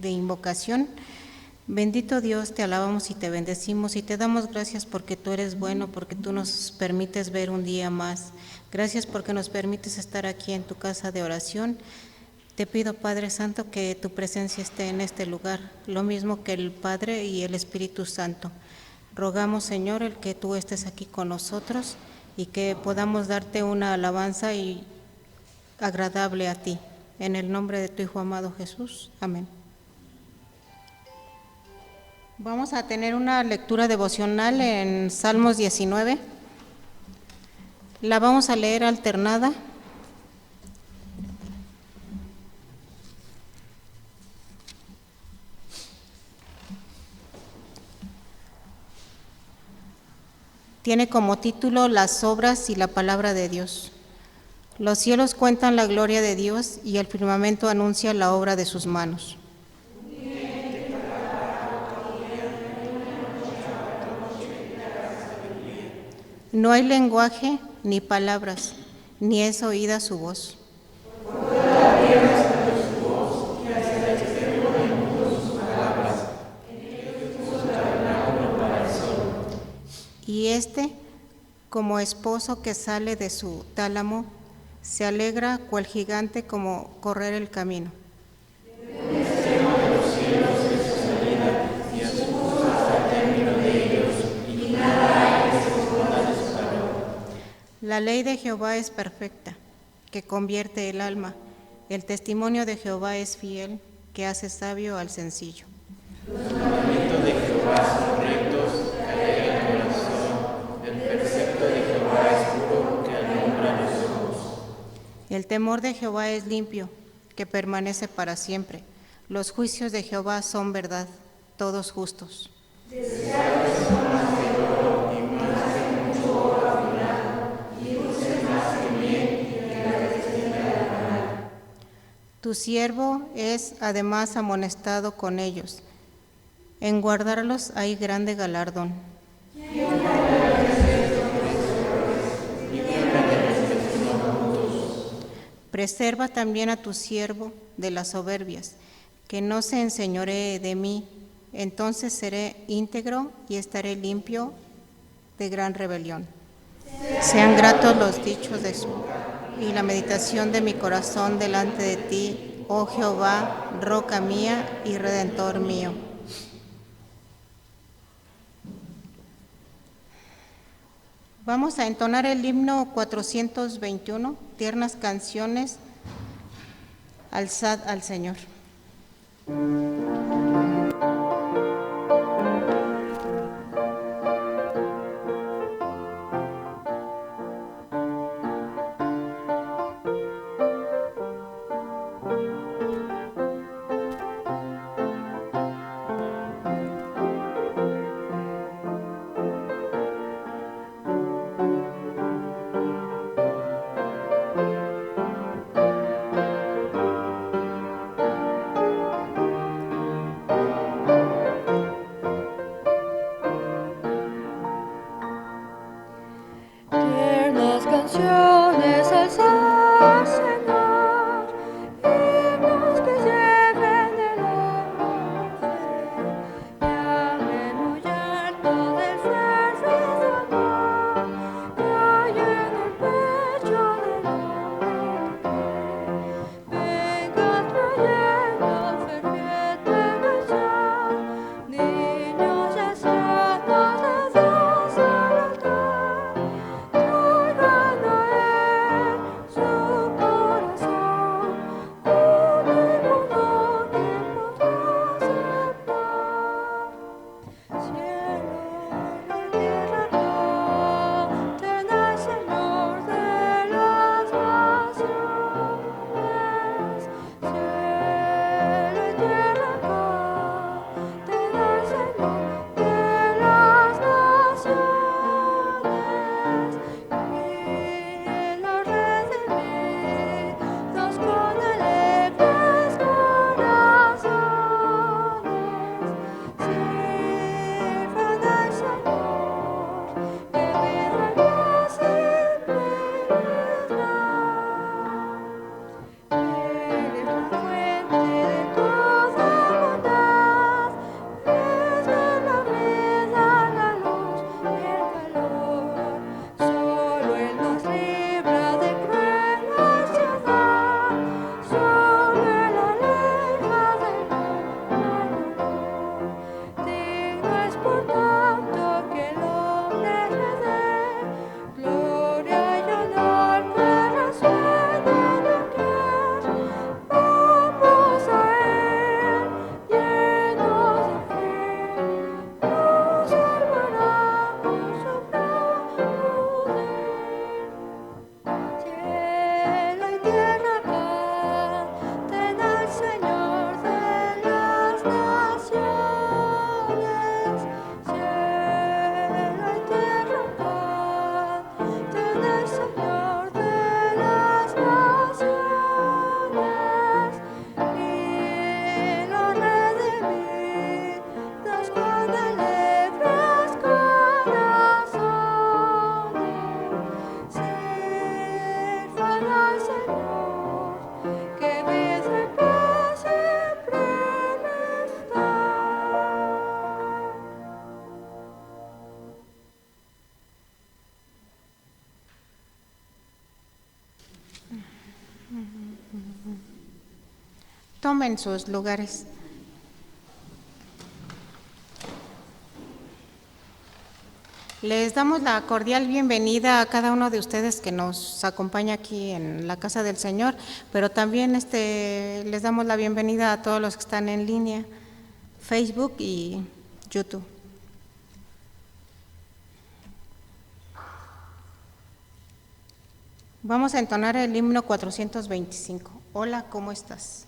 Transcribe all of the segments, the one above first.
de invocación. Bendito Dios, te alabamos y te bendecimos y te damos gracias porque tú eres bueno, porque tú nos permites ver un día más. Gracias porque nos permites estar aquí en tu casa de oración. Te pido, Padre Santo, que tu presencia esté en este lugar, lo mismo que el Padre y el Espíritu Santo. Rogamos, Señor, el que tú estés aquí con nosotros y que podamos darte una alabanza y agradable a ti. En el nombre de tu Hijo amado Jesús. Amén. Vamos a tener una lectura devocional en Salmos 19. La vamos a leer alternada. Tiene como título Las obras y la palabra de Dios. Los cielos cuentan la gloria de Dios y el firmamento anuncia la obra de sus manos. No hay lenguaje ni palabras, ni es oída su voz. Y éste, como esposo que sale de su tálamo, se alegra cual gigante como correr el camino. La ley de Jehová es perfecta, que convierte el alma. El testimonio de Jehová es fiel, que hace sabio al sencillo. Los mandamientos de Jehová son rectos, que alegra el corazón. El precepto de Jehová es puro, que alumbra los ojos. El temor de Jehová es limpio, que permanece para siempre. Los juicios de Jehová son verdad, todos justos. Deseables son más que oro, y más que mucho oro afinado, y dulces más que miel, y que la destienda del panal. Tu siervo es además amonestado con ellos. En guardarlos hay grande galardón. Preserva también a tu siervo de las soberbias, que no se enseñoree de mí. Entonces seré íntegro y estaré limpio de gran rebelión. Sean gratos los dichos de su y la meditación de mi corazón delante de ti, oh Jehová, roca mía y redentor mío. Vamos a entonar el himno 421, tiernas canciones, alzad al Señor. Tomen sus lugares. Les damos la cordial bienvenida a cada uno de ustedes que nos acompaña aquí en la casa del Señor, pero también les damos la bienvenida a todos los que están en línea, Facebook y YouTube. Vamos a entonar el himno 425. Hola, ¿cómo estás?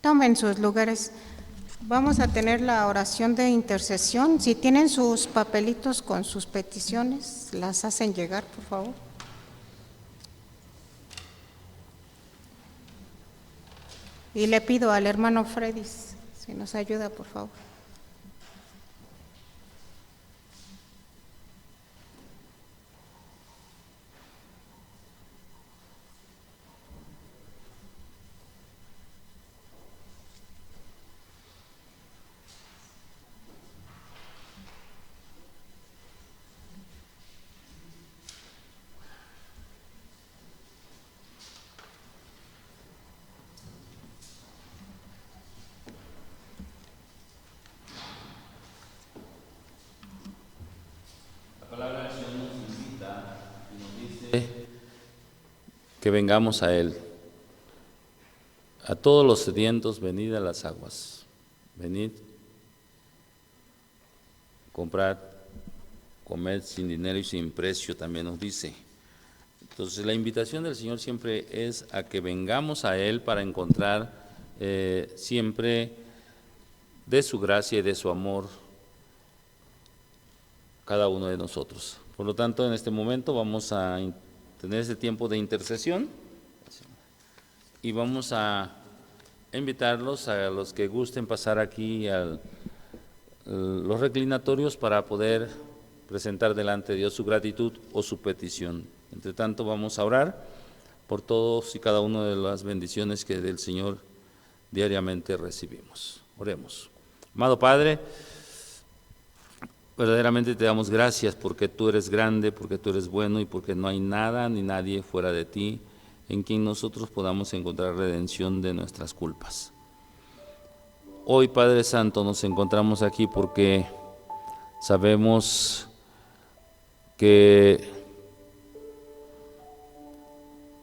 Tomen sus lugares. Vamos a tener la oración de intercesión. Si tienen sus papelitos con sus peticiones, las hacen llegar, por favor. Y le pido al hermano Freddy si nos ayuda, por favor. Que vengamos a Él. A todos los sedientos, venid a las aguas. Venid, comprad, comed sin dinero y sin precio, también nos dice. Entonces la invitación del Señor siempre es a que vengamos a Él para encontrar siempre de su gracia y de su amor cada uno de nosotros. Por lo tanto, en este momento vamos a tener ese tiempo de intercesión y vamos a invitarlos a los que gusten pasar aquí a los reclinatorios para poder presentar delante de Dios su gratitud o su petición. Entre tanto, vamos a orar por todos y cada una de las bendiciones que del Señor diariamente recibimos. Oremos. Amado Padre, verdaderamente te damos gracias porque tú eres grande, porque tú eres bueno y porque no hay nada ni nadie fuera de ti en quien nosotros podamos encontrar redención de nuestras culpas. Hoy, Padre Santo, nos encontramos aquí porque sabemos que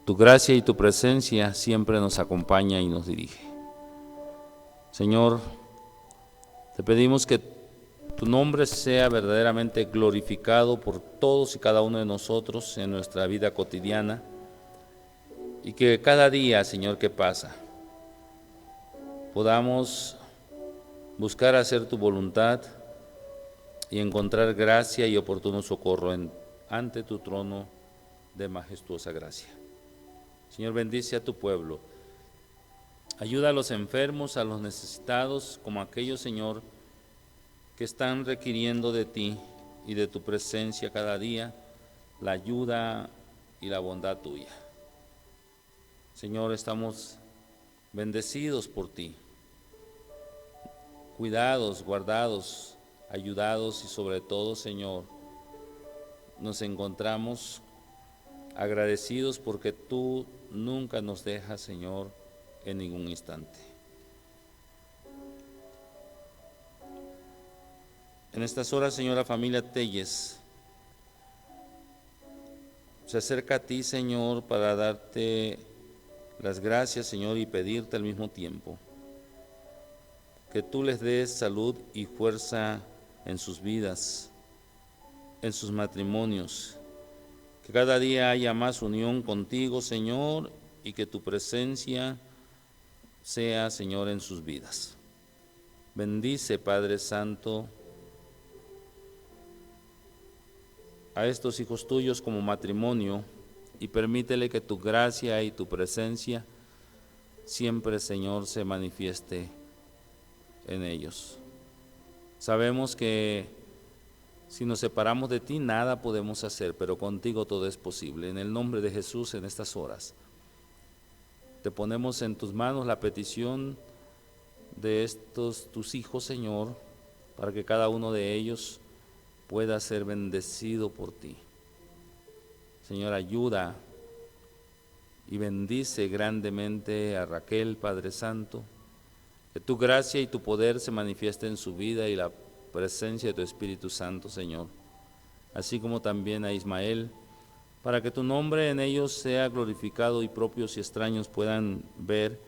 tu gracia y tu presencia siempre nos acompaña y nos dirige. Señor, te pedimos que tu nombre sea verdaderamente glorificado por todos y cada uno de nosotros en nuestra vida cotidiana y que cada día, Señor, que pasa, podamos buscar hacer tu voluntad y encontrar gracia y oportuno socorro ante tu trono de majestuosa gracia. Señor, bendice a tu pueblo Ayuda a los enfermos, a los necesitados, como aquellos, Señor, que están requiriendo de ti y de tu presencia cada día, la ayuda y la bondad tuya. Señor, estamos bendecidos por ti, cuidados, guardados, ayudados y sobre todo, Señor, nos encontramos agradecidos porque tú nunca nos dejas, Señor, en ningún instante. En estas horas, Señor, la familia Telles se acerca a ti, Señor, para darte las gracias, Señor, y pedirte al mismo tiempo que tú les des salud y fuerza en sus vidas, en sus matrimonios, que cada día haya más unión contigo, Señor, y que tu presencia sea, Señor, en sus vidas. Bendice, Padre Santo, a estos hijos tuyos como matrimonio y permítele que tu gracia y tu presencia siempre, Señor, se manifieste en ellos. Sabemos que si nos separamos de ti nada podemos hacer, pero contigo todo es posible. En el nombre de Jesús, en estas horas, te ponemos en tus manos la petición de estos tus hijos, Señor, para que cada uno de ellos pueda ser bendecido por ti. Señor, ayuda y bendice grandemente a Raquel, Padre Santo, que tu gracia y tu poder se manifieste en su vida y la presencia de tu Espíritu Santo, Señor, así como también a Ismael, para que tu nombre en ellos sea glorificado y propios y extraños puedan ver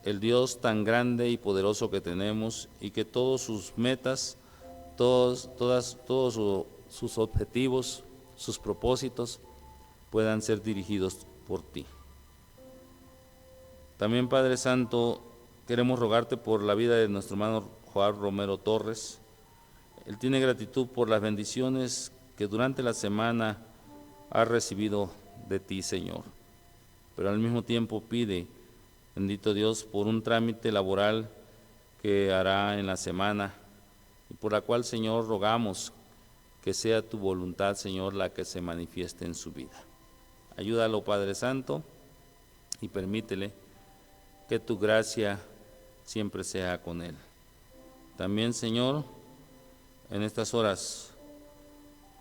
el Dios tan grande y poderoso que tenemos y que todos sus metas, todos sus objetivos, sus propósitos puedan ser dirigidos por ti. También, Padre Santo, queremos rogarte por la vida de nuestro hermano Joab Romero Torres. Él tiene gratitud por las bendiciones que durante la semana ha recibido de ti, Señor, pero al mismo tiempo pide, bendito Dios, por un trámite laboral que hará en la semana y por la cual, Señor, rogamos que sea tu voluntad, Señor, la que se manifieste en su vida. Ayúdalo, Padre Santo, y permítele que tu gracia siempre sea con él. También, Señor, en estas horas,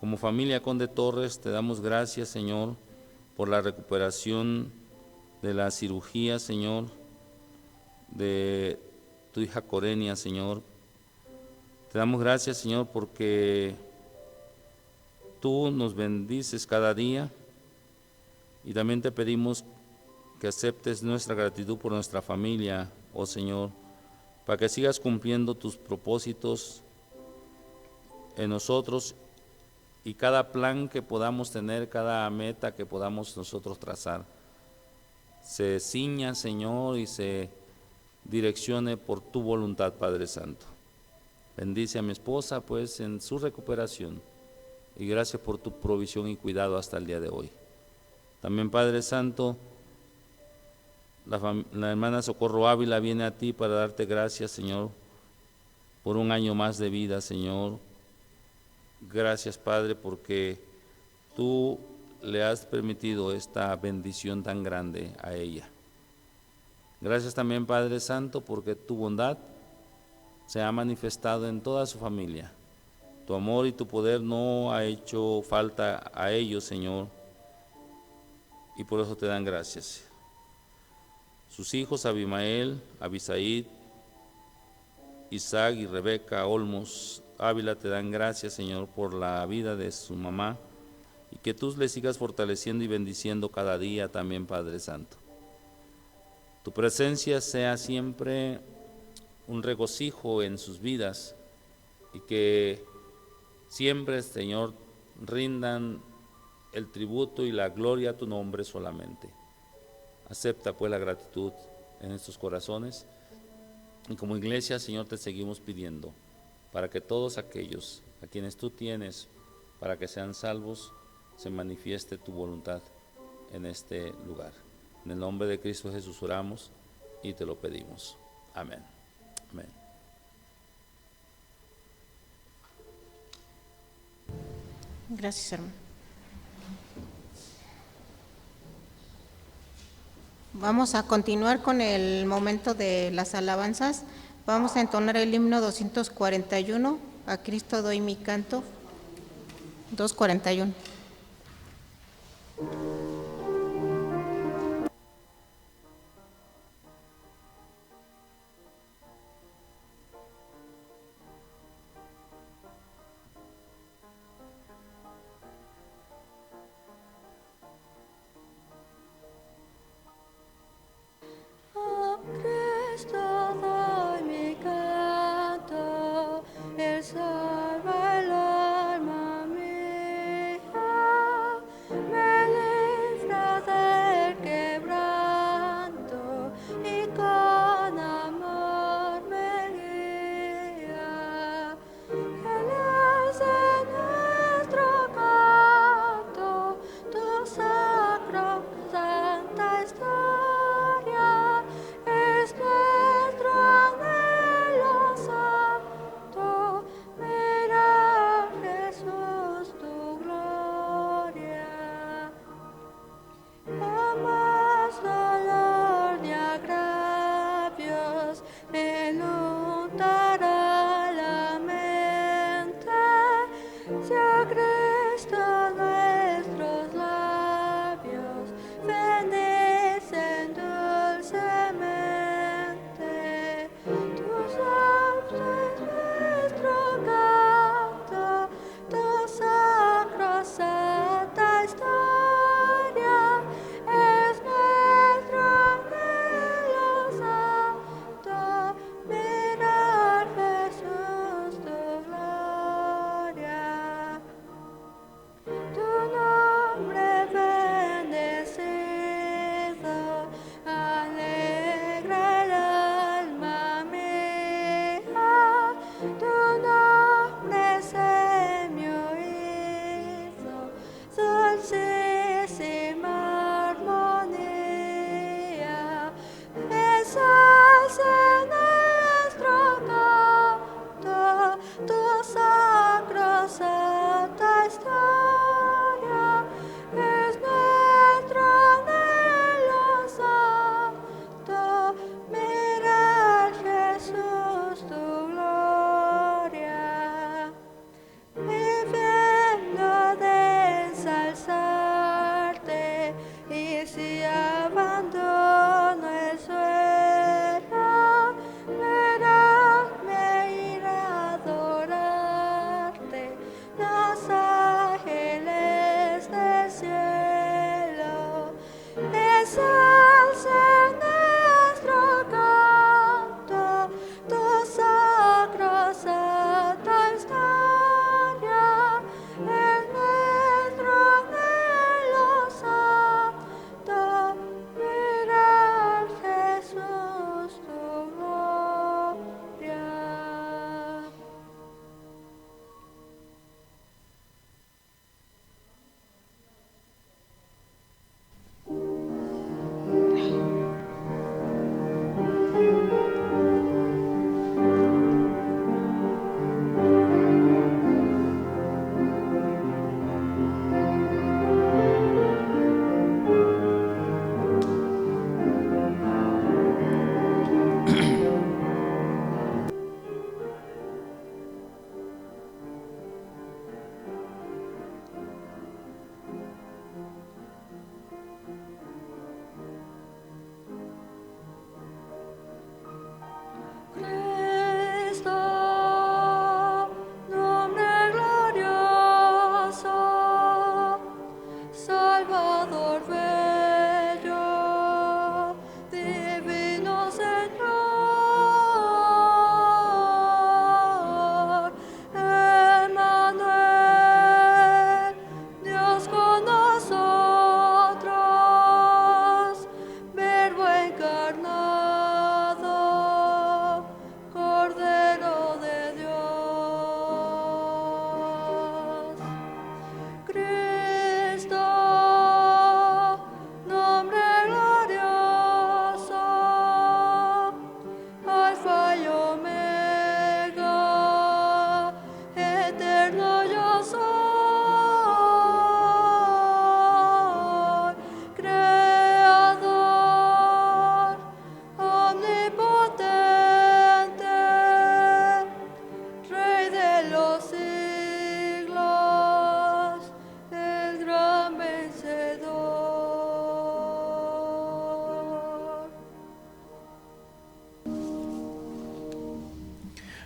como familia Conde Torres, te damos gracias, Señor, por la recuperación de la cirugía, Señor, de tu hija Corenia, Señor. Te damos gracias, Señor, porque tú nos bendices cada día y también te pedimos que aceptes nuestra gratitud por nuestra familia, oh Señor, para que sigas cumpliendo tus propósitos en nosotros y cada plan que podamos tener, cada meta que podamos nosotros trazar, se ciña, Señor, y se direccione por tu voluntad, Padre Santo. Bendice a mi esposa, pues, en su recuperación y gracias por tu provisión y cuidado hasta el día de hoy. También, Padre Santo, la hermana Socorro Ávila viene a ti para darte gracias, Señor, por un año más de vida, Señor. Gracias, Padre, porque tú le has permitido esta bendición tan grande a ella. Gracias también, Padre Santo, porque tu bondad se ha manifestado en toda su familia. Tu amor y tu poder no ha hecho falta a ellos, Señor, y por eso te dan gracias. Sus hijos, Abimael, Abisaid, Isaac y Rebeca Olmos Ávila, te dan gracias, Señor, por la vida de su mamá y que tú le sigas fortaleciendo y bendiciendo cada día también, Padre Santo. Tu presencia sea siempre un regocijo en sus vidas y que siempre, Señor, rindan el tributo y la gloria a tu nombre solamente. Acepta pues la gratitud en estos corazones y como iglesia, Señor, te seguimos pidiendo para que todos aquellos a quienes tú tienes para que sean salvos, se manifieste tu voluntad en este lugar. En el nombre de Cristo Jesús oramos y te lo pedimos. Amén. Amén. Gracias, hermano. Vamos a continuar con el momento de las alabanzas. Vamos a entonar el himno 241, A Cristo doy mi canto. 241.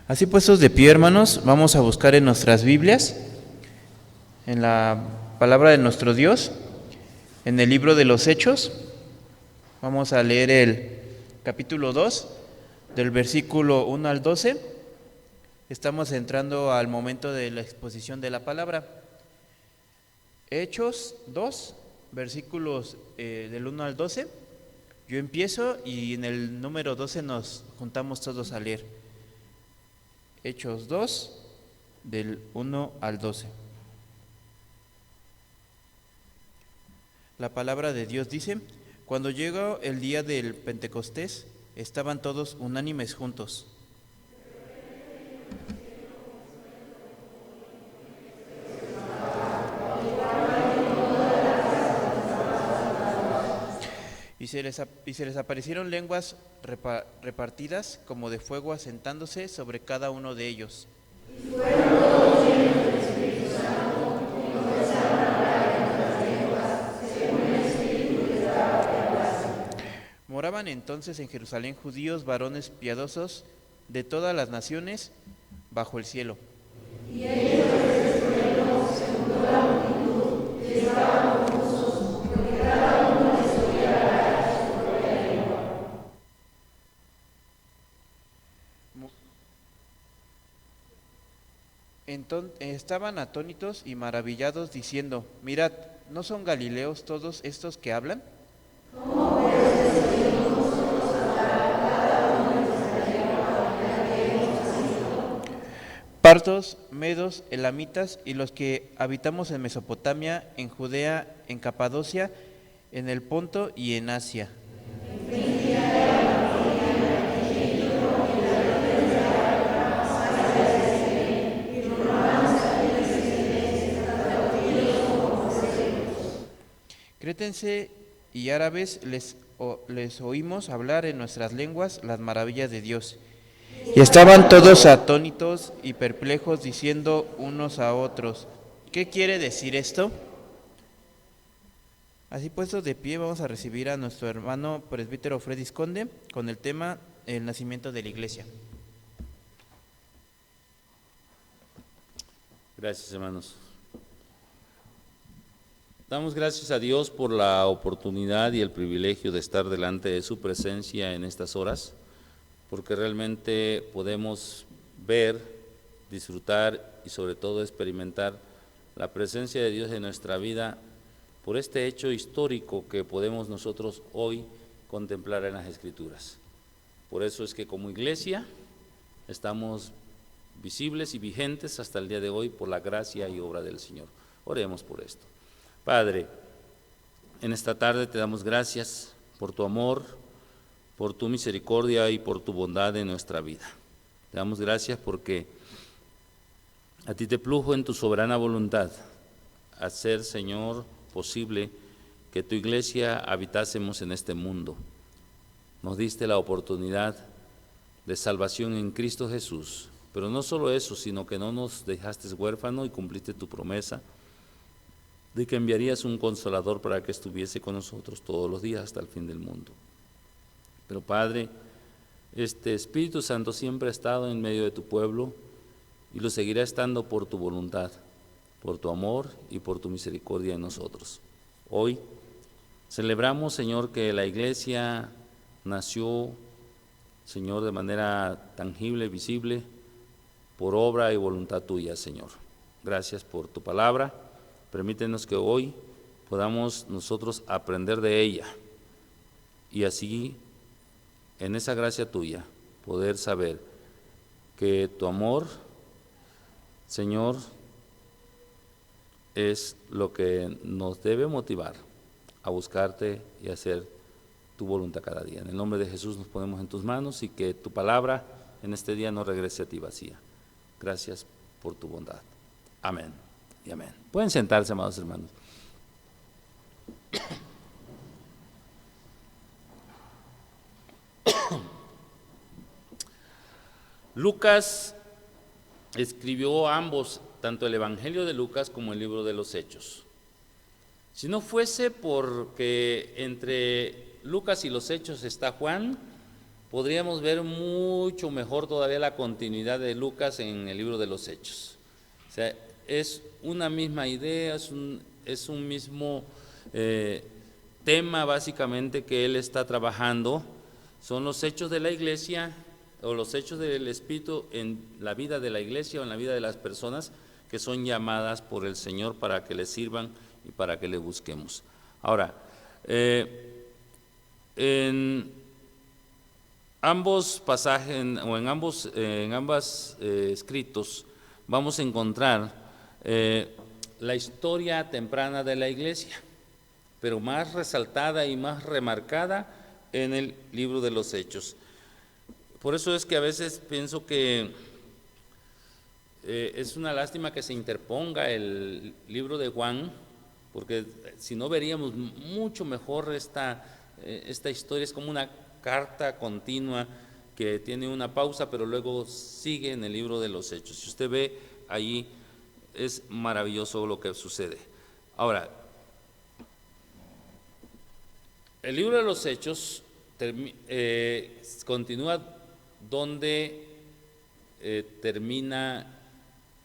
Así puestos de pie, hermanos, vamos a buscar en nuestras Biblias, en la palabra de nuestro Dios, en el libro de los Hechos. Vamos a leer el capítulo 2, del versículo 1 al 12. Estamos entrando al momento de la exposición de la palabra. Hechos 2, versículos del 1 al 12. Yo empiezo y en el número 12 nos juntamos todos a leer. Hechos 2, del 1 al 12. La palabra de Dios dice: cuando llegó el día del Pentecostés, estaban todos unánimes juntos. Y se les aparecieron lenguas repartidas como de fuego asentándose sobre cada uno de ellos. Y fueron todos llenos del Espíritu Santo y comenzaron a hablar en otras lenguas, según el Espíritu les daba que hablasen. Moraban entonces en Jerusalén judíos, varones piadosos de todas las naciones bajo el cielo. Y ellos desesperados, según toda la multitud, y estaban confusos, porque cada uno les oía hablar en su propia lengua. Entonces estaban atónitos y maravillados, diciendo: mirad, ¿no son galileos todos estos que hablan? ¿Cómo pues decidimos nosotros hablar cada uno en nuestra lengua en la que hemos nacido? Partos, medos, elamitas y los que habitamos en Mesopotamia, en Judea, en Capadocia, en el Ponto y en Asia. Crétense y árabes les oímos hablar en nuestras lenguas las maravillas de Dios. Y estaban todos atónitos y perplejos, diciendo unos a otros: ¿qué quiere decir esto? Así puestos de pie, vamos a recibir a nuestro hermano presbítero Freddy Conde con el tema El nacimiento de la iglesia. Gracias, hermanos. Damos gracias a Dios por la oportunidad y el privilegio de estar delante de su presencia en estas horas, porque realmente podemos ver, disfrutar y sobre todo experimentar la presencia de Dios en nuestra vida por este hecho histórico que podemos nosotros hoy contemplar en las Escrituras. Por eso es que como iglesia estamos visibles y vigentes hasta el día de hoy por la gracia y obra del Señor. Oremos por esto. Padre, en esta tarde te damos gracias por tu amor, por tu misericordia y por tu bondad en nuestra vida. Te damos gracias porque a ti te plujo en tu soberana voluntad hacer, Señor, posible que tu iglesia habitásemos en este mundo. Nos diste la oportunidad de salvación en Cristo Jesús, pero no solo eso, sino que no nos dejaste huérfanos y cumpliste tu promesa de que enviarías un consolador para que estuviese con nosotros todos los días hasta el fin del mundo. Pero Padre, este Espíritu Santo siempre ha estado en medio de tu pueblo y lo seguirá estando por tu voluntad, por tu amor y por tu misericordia en nosotros. Hoy celebramos, Señor, que la iglesia nació, Señor, de manera tangible, visible, por obra y voluntad tuya, Señor. Gracias por tu palabra. Permítenos que hoy podamos nosotros aprender de ella y así, en esa gracia tuya, poder saber que tu amor, Señor, es lo que nos debe motivar a buscarte y hacer tu voluntad cada día. En el nombre de Jesús nos ponemos en tus manos y que tu palabra en este día no regrese a ti vacía. Gracias por tu bondad. Amén y amén. Pueden sentarse, amados hermanos. Lucas escribió ambos, tanto el Evangelio de Lucas como el libro de los Hechos. Si no fuese porque entre Lucas y los Hechos está Juan, podríamos ver mucho mejor todavía la continuidad de Lucas en el libro de los Hechos. O sea, es una misma idea, es un mismo tema básicamente que él está trabajando. Son los hechos de la iglesia o los hechos del Espíritu en la vida de la iglesia o en la vida de las personas que son llamadas por el Señor para que le sirvan y para que le busquemos. Ahora, en ambos pasajes o en ambos escritos vamos a encontrar la historia temprana de la iglesia, pero más resaltada y más remarcada en el libro de los Hechos. Por eso es que a veces pienso que es una lástima que se interponga el libro de Juan, porque si no veríamos mucho mejor esta historia. Es como una carta continua que tiene una pausa, pero luego sigue en el libro de los Hechos. Si usted ve allí, es maravilloso lo que sucede. Ahora, el libro de los Hechos continúa donde termina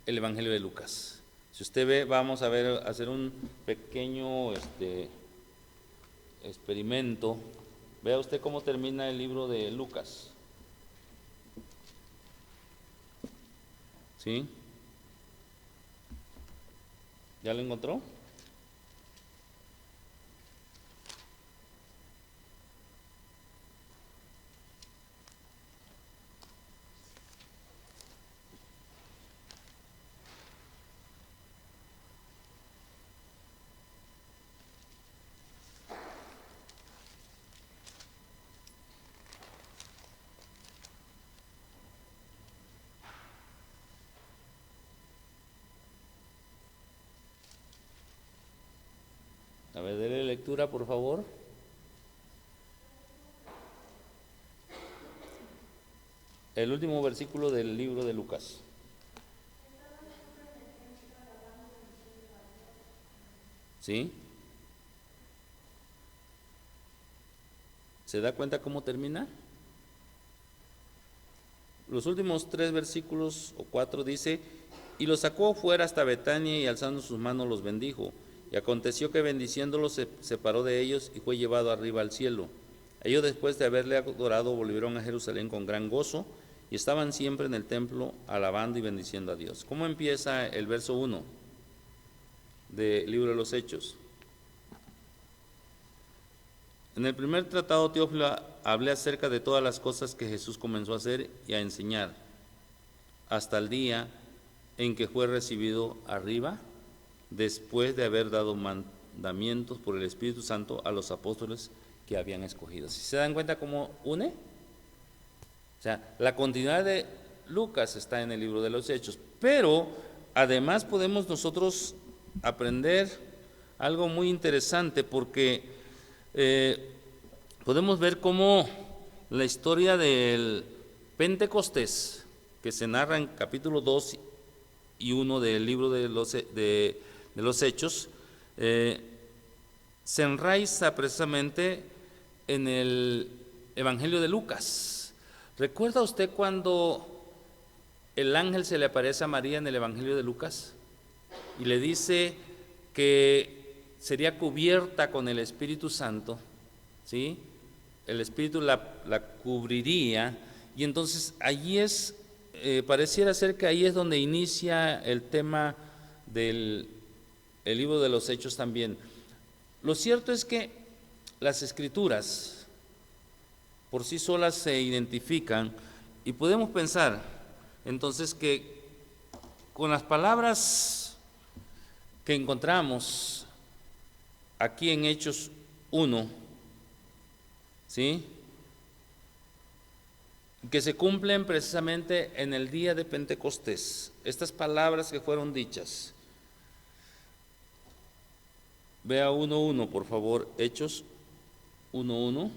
el Evangelio de Lucas. Si usted ve, vamos a hacer un pequeño experimento. Vea usted cómo termina el libro de Lucas. ¿Sí? ¿Ya lo encontró? A ver, déle lectura, por favor. El último versículo del libro de Lucas. ¿Sí? ¿Se da cuenta cómo termina? Los últimos 3 versículos o 4 dice: y los sacó fuera hasta Betania y alzando sus manos los bendijo. Y aconteció que bendiciéndolos se separó de ellos y fue llevado arriba al cielo. Ellos, después de haberle adorado, volvieron a Jerusalén con gran gozo y estaban siempre en el templo alabando y bendiciendo a Dios. ¿Cómo empieza el verso 1 del libro de los Hechos? En el primer tratado, Teófilo, hablé acerca de todas las cosas que Jesús comenzó a hacer y a enseñar hasta el día en que fue recibido arriba, después de haber dado mandamientos por el Espíritu Santo a los apóstoles que habían escogido. ¿Si se dan cuenta cómo une? O sea, la continuidad de Lucas está en el libro de los Hechos, pero además podemos nosotros aprender algo muy interesante, porque podemos ver cómo la historia del Pentecostés, que se narra en capítulo 2 y 1 del libro de los Hechos, se enraiza precisamente en el Evangelio de Lucas. ¿Recuerda usted cuando el ángel se le aparece a María en el Evangelio de Lucas y le dice que sería cubierta con el Espíritu Santo? ¿Sí? El Espíritu la cubriría, y entonces allí pareciera ser que ahí es donde inicia el tema del libro de los Hechos también. Lo cierto es que las Escrituras por sí solas se identifican, y podemos pensar entonces que con las palabras que encontramos aquí en Hechos 1, ¿sí?, que se cumplen precisamente en el día de Pentecostés, estas palabras que fueron dichas. Vea 1:1, por favor, Hechos 1:1.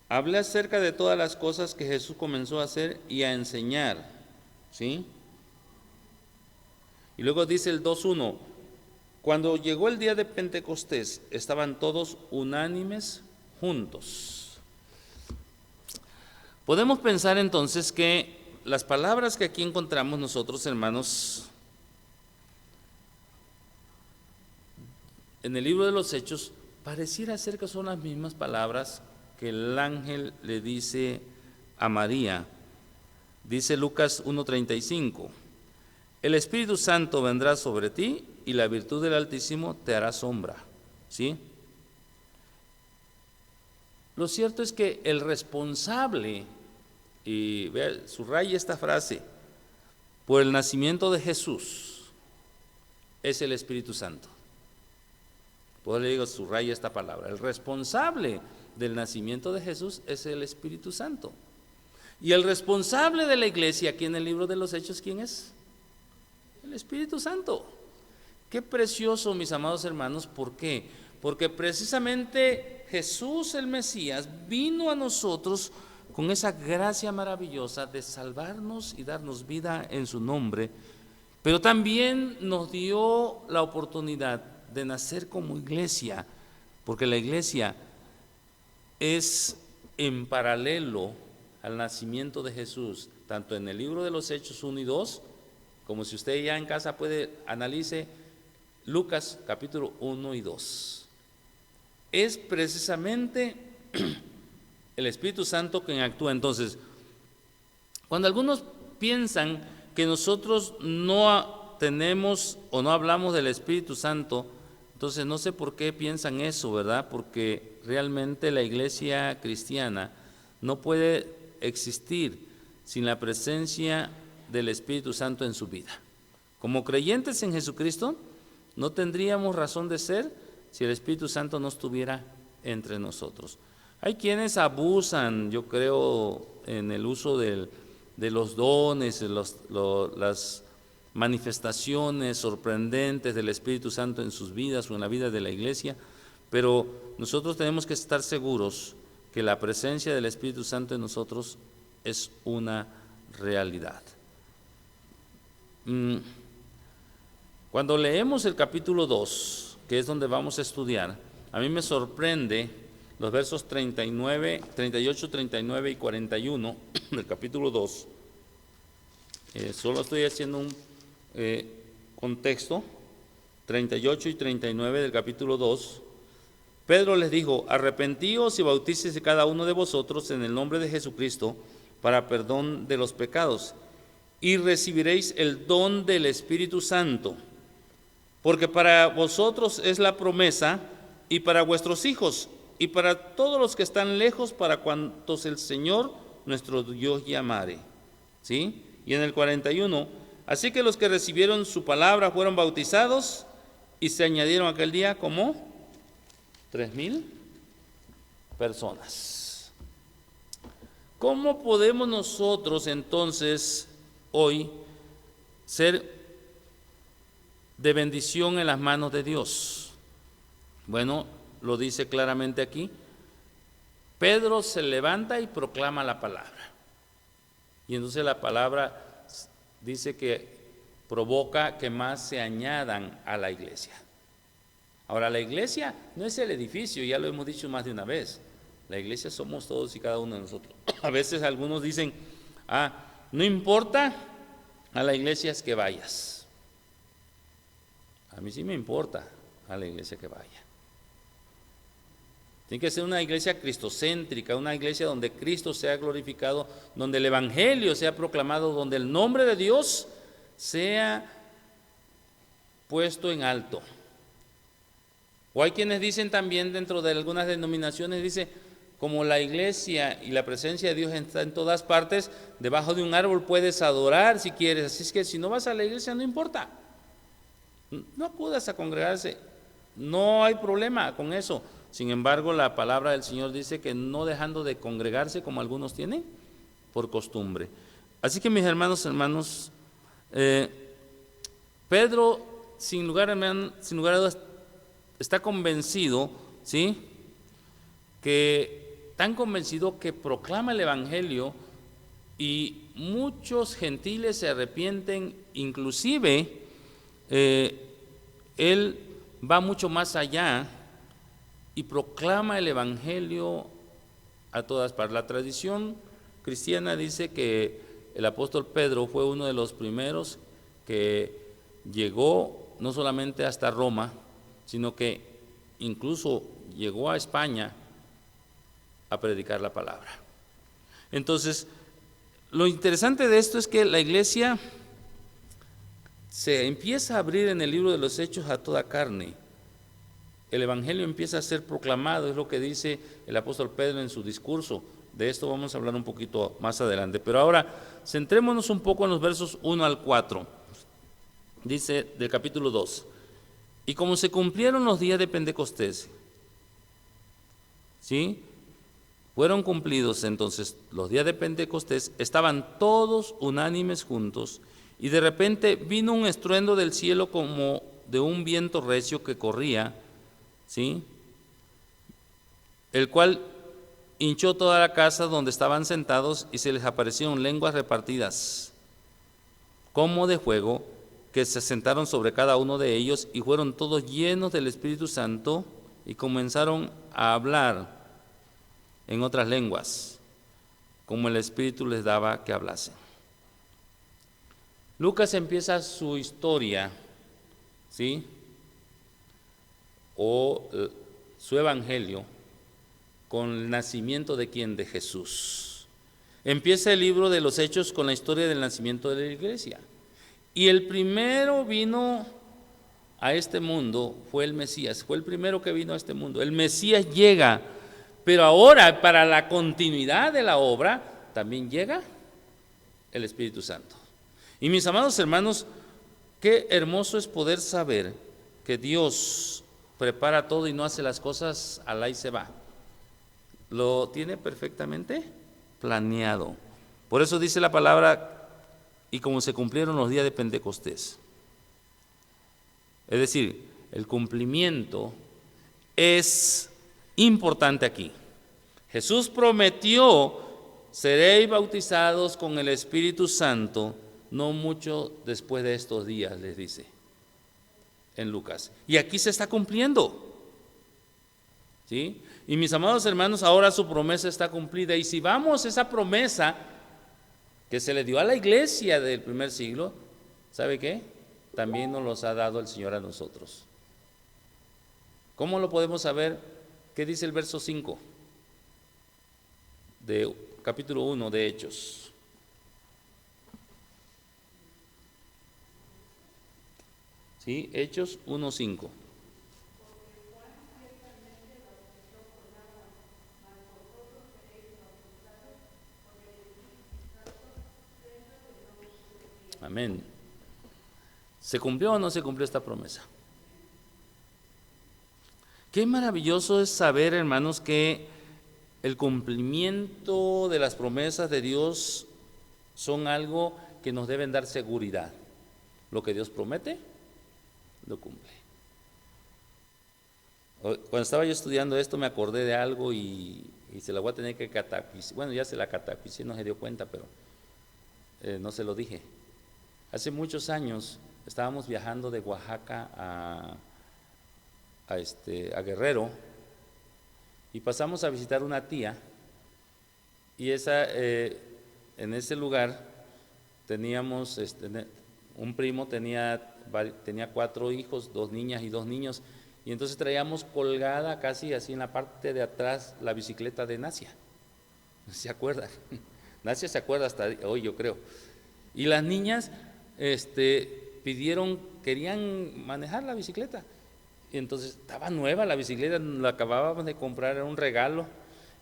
Hablé acerca de todas las cosas que Jesús comenzó a hacer y a enseñar, ¿sí? Y luego dice el 2:1, cuando llegó el día de Pentecostés, estaban todos unánimes juntos. Podemos pensar entonces que las palabras que aquí encontramos nosotros, hermanos, en el libro de los Hechos, pareciera ser que son las mismas palabras que el ángel le dice a María. Dice Lucas 1:35, el Espíritu Santo vendrá sobre ti y la virtud del Altísimo te hará sombra. ¿Sí? Lo cierto es que el responsable, y vea, subraya esta frase, por el nacimiento de Jesús, es el Espíritu Santo. Por eso le digo, subraya esta palabra. El responsable del nacimiento de Jesús es el Espíritu Santo. Y el responsable de la iglesia aquí en el libro de los Hechos, ¿quién es? El Espíritu Santo. Qué precioso, mis amados hermanos. ¿Por qué? Porque precisamente Jesús el Mesías vino a nosotros con esa gracia maravillosa de salvarnos y darnos vida en su nombre, pero también nos dio la oportunidad de nacer como iglesia, porque la iglesia es en paralelo al nacimiento de Jesús, tanto en el libro de los Hechos 1 y 2, como si usted ya en casa puede, analice Lucas capítulo 1 y 2. Es precisamente el Espíritu Santo quien actúa. Entonces, cuando algunos piensan que nosotros no tenemos o no hablamos del Espíritu Santo, entonces no sé por qué piensan eso, ¿verdad? Porque realmente la iglesia cristiana no puede existir sin la presencia del Espíritu Santo en su vida. Como creyentes en Jesucristo, no tendríamos razón de ser si el Espíritu Santo no estuviera entre nosotros. Hay quienes abusan, yo creo, en el uso de los dones, las manifestaciones sorprendentes del Espíritu Santo en sus vidas o en la vida de la iglesia, pero nosotros tenemos que estar seguros que la presencia del Espíritu Santo en nosotros es una realidad. Cuando leemos el capítulo 2, que es donde vamos a estudiar, a mí me sorprende los versos 38, 39 y 41 del capítulo 2. Solo estoy haciendo un contexto. 38 y 39 del capítulo 2. Pedro les dijo: arrepentíos y bautícese cada uno de vosotros en el nombre de Jesucristo para perdón de los pecados, y recibiréis el don del Espíritu Santo, porque para vosotros es la promesa, y para vuestros hijos, y para todos los que están lejos, para cuantos el Señor nuestro Dios llamare. ¿Sí? Y en el 41, así que los que recibieron su palabra fueron bautizados, y se añadieron aquel día como 3,000 personas. ¿Cómo podemos nosotros entonces hoy ser de bendición en las manos de Dios? Bueno, lo dice claramente aquí. Pedro se levanta y proclama la palabra. Y entonces la palabra dice que provoca que más se añadan a la iglesia. Ahora, la iglesia no es el edificio, ya lo hemos dicho más de una vez. La iglesia somos todos y cada uno de nosotros. A veces algunos dicen: no importa a la iglesia es que vayas. A mí sí me importa a la iglesia que vaya. Tiene que ser una iglesia cristocéntrica, una iglesia donde Cristo sea glorificado, donde el Evangelio sea proclamado, donde el nombre de Dios sea puesto en alto. O hay quienes dicen también, dentro de algunas denominaciones, dice: como la iglesia y la presencia de Dios está en todas partes, debajo de un árbol puedes adorar si quieres, así es que si no vas a la iglesia no importa, no acudas a congregarse, no hay problema con eso. Sin embargo, la palabra del Señor dice que no dejando de congregarse como algunos tienen por costumbre. Así que mis hermanos, Pedro sin lugar a dudas está convencido, ¿sí?, que tan convencido que proclama el Evangelio y muchos gentiles se arrepienten. Inclusive él va mucho más allá y proclama el Evangelio a todas partes. La tradición cristiana dice que el apóstol Pedro fue uno de los primeros que llegó no solamente hasta Roma, sino que incluso llegó a España a predicar la palabra. Entonces, lo interesante de esto es que la iglesia se empieza a abrir en el libro de los Hechos a toda carne. El evangelio empieza a ser proclamado, es lo que dice el apóstol Pedro en su discurso. De esto vamos a hablar un poquito más adelante. Pero ahora, centrémonos un poco en los versos 1 al 4. Dice del capítulo 2: y como se cumplieron los días de Pentecostés, ¿sí? Fueron cumplidos entonces los días de Pentecostés, estaban todos unánimes juntos, y de repente vino un estruendo del cielo como de un viento recio que corría, ¿sí? El cual hinchó toda la casa donde estaban sentados, y se les aparecieron lenguas repartidas como de fuego, que se sentaron sobre cada uno de ellos, y fueron todos llenos del Espíritu Santo, y comenzaron a hablar en otras lenguas, como el Espíritu les daba que hablasen. Lucas empieza su historia, ¿sí? O su evangelio con el nacimiento de ¿quién? De Jesús. Empieza el libro de los Hechos con la historia del nacimiento de la iglesia. Y el primero vino a este mundo fue el Mesías, fue el primero que vino a este mundo. El Mesías llega, pero ahora para la continuidad de la obra también llega el Espíritu Santo. Y mis amados hermanos, qué hermoso es poder saber que Dios prepara todo y no hace las cosas al ahí se va. Lo tiene perfectamente planeado. Por eso dice la palabra, y como se cumplieron los días de Pentecostés. Es decir, el cumplimiento es importante aquí. Jesús prometió: seréis bautizados con el Espíritu Santo no mucho después de estos días, les dice en Lucas. Y aquí se está cumpliendo, ¿sí? Y mis amados hermanos, ahora su promesa está cumplida. Y si vamos a esa promesa que se le dio a la iglesia del primer siglo, ¿sabe qué? También nos los ha dado el Señor a nosotros. ¿Cómo lo podemos saber? ¿Qué dice el verso 5 de capítulo 1 de Hechos? ¿Sí? Hechos 1:5. Amén. ¿Se cumplió o no se cumplió esta promesa? Qué maravilloso es saber, hermanos, que el cumplimiento de las promesas de Dios son algo que nos deben dar seguridad. Lo que Dios promete, lo cumple. Cuando estaba yo estudiando esto me acordé de algo y se la voy a tener que catafixar. Bueno, ya se la catafixé, no se dio cuenta, pero no se lo dije. Hace muchos años estábamos viajando de Oaxaca a Guerrero, y pasamos a visitar una tía, y en ese lugar teníamos un primo, tenía 4 hijos, 2 niñas y 2 niños, y entonces traíamos colgada casi así en la parte de atrás la bicicleta de Nacia. ¿Se acuerdan? Nacia se acuerda hasta hoy, yo creo. Y las niñas querían manejar la bicicleta. Y entonces estaba nueva la bicicleta, la acabábamos de comprar, era un regalo.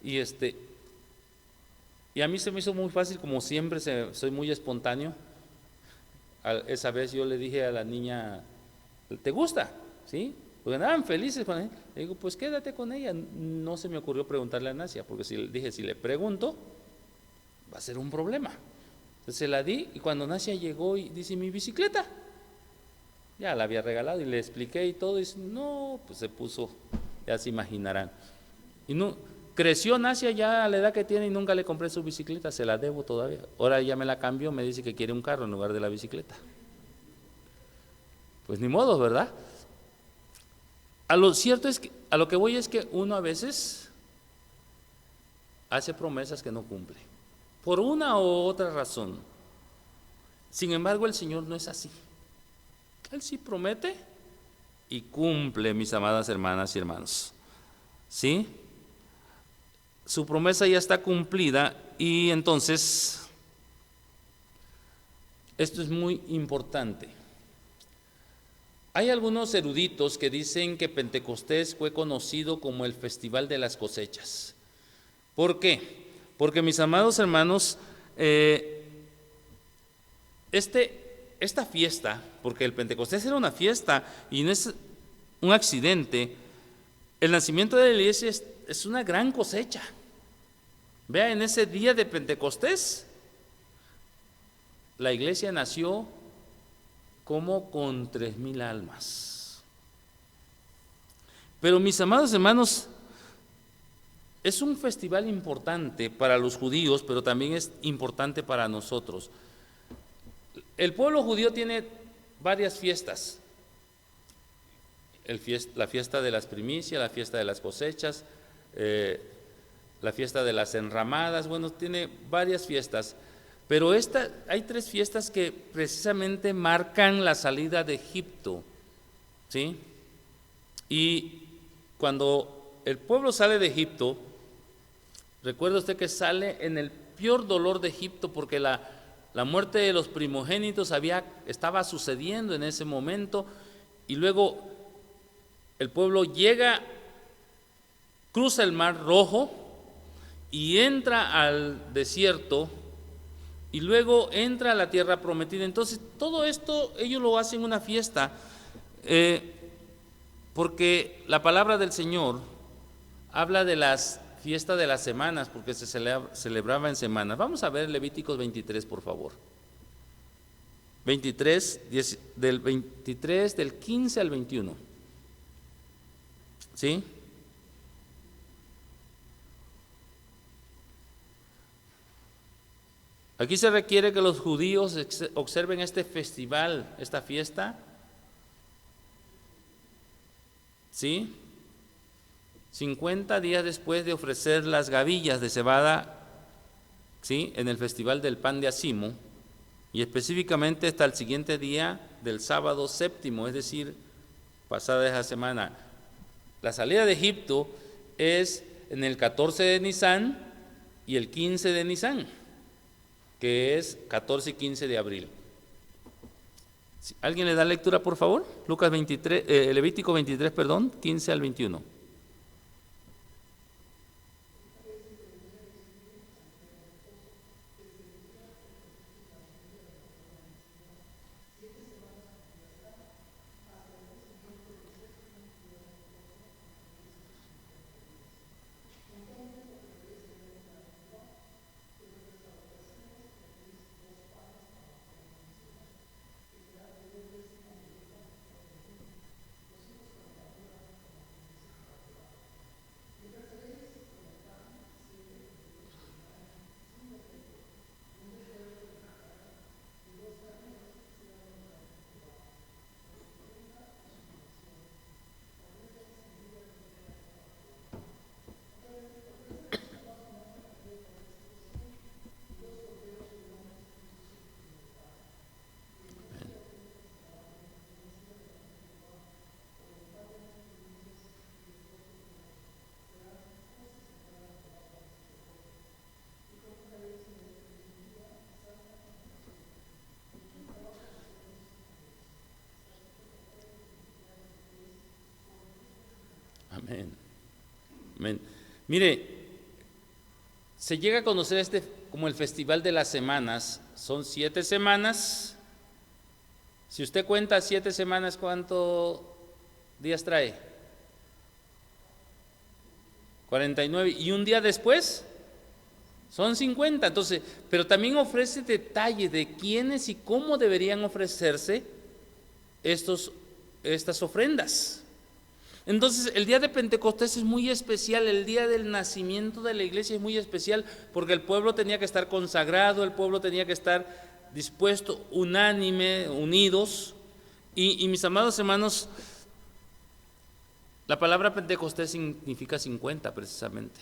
Y a mí se me hizo muy fácil, como siempre soy muy espontáneo. Esa vez yo le dije a la niña: ¿te gusta? ¿Sí? Porque andaban felices con ella. Le digo: pues quédate con ella. No se me ocurrió preguntarle a Nacia, porque si le pregunto, va a ser un problema. Entonces se la di, y cuando Nacia llegó y dice: ¿mi bicicleta? Ya la había regalado, y le expliqué y todo, y dice: no, pues se puso, ya se imaginarán. Y no, creció Nacia ya a la edad que tiene y nunca le compré su bicicleta, se la debo todavía. Ahora ya me la cambió, me dice que quiere un carro en lugar de la bicicleta. Pues ni modo, ¿verdad? A lo que voy es que uno a veces hace promesas que no cumple. por una u otra razón. Sin embargo, el Señor no es así. Él sí promete y cumple, mis amadas hermanas y hermanos. ¿Sí? Su promesa ya está cumplida y entonces, esto es muy importante. Hay algunos eruditos que dicen que Pentecostés fue conocido como el Festival de las Cosechas. ¿Por qué? Porque, mis amados hermanos, esta fiesta, porque el Pentecostés era una fiesta y no es un accidente, el nacimiento de la iglesia es una gran cosecha. Vea, en ese día de Pentecostés, la iglesia nació como con 3,000 almas. Pero, mis amados hermanos, es un festival importante para los judíos, pero también es importante para nosotros. El pueblo judío tiene varias fiestas. La fiesta de las primicias, la fiesta de las cosechas, la fiesta de las enramadas, bueno, tiene varias fiestas. Pero hay 3 fiestas que precisamente marcan la salida de Egipto, ¿sí? Y cuando el pueblo sale de Egipto, recuerde usted que sale en el peor dolor de Egipto, porque la muerte de los primogénitos estaba sucediendo en ese momento, y luego el pueblo cruza el Mar Rojo y entra al desierto, y luego entra a la tierra prometida. Entonces, todo esto ellos lo hacen una fiesta, porque la palabra del Señor habla de las fiestas de las semanas, porque se celebraba en semanas. Vamos a ver Levíticos 23, por favor. 23, del 23, del 15 al 21. ¿Sí? Aquí se requiere que los judíos observen este festival, esta fiesta, ¿sí? 50 días después de ofrecer las gavillas de cebada, ¿sí?, en el festival del pan de Asimo, y específicamente hasta el siguiente día del sábado séptimo, es decir, pasada esa semana. La salida de Egipto es en el 14 de Nisán y el 15 de Nisán, que es 14 y 15 de abril. ¿Alguien le da lectura, por favor? Levítico 23, 15 al 21. Amén. Amén. Mire, se llega a conocer como el Festival de las Semanas. Son 7 semanas. Si usted cuenta 7 semanas, ¿cuántos días trae? 49. Y un día después son 50. Entonces, pero también ofrece detalles de quiénes y cómo deberían ofrecerse estas ofrendas. Entonces, el día de Pentecostés es muy especial, el día del nacimiento de la iglesia es muy especial, porque el pueblo tenía que estar consagrado, el pueblo tenía que estar dispuesto, unánime, unidos. Y mis amados hermanos, la palabra Pentecostés significa 50 precisamente.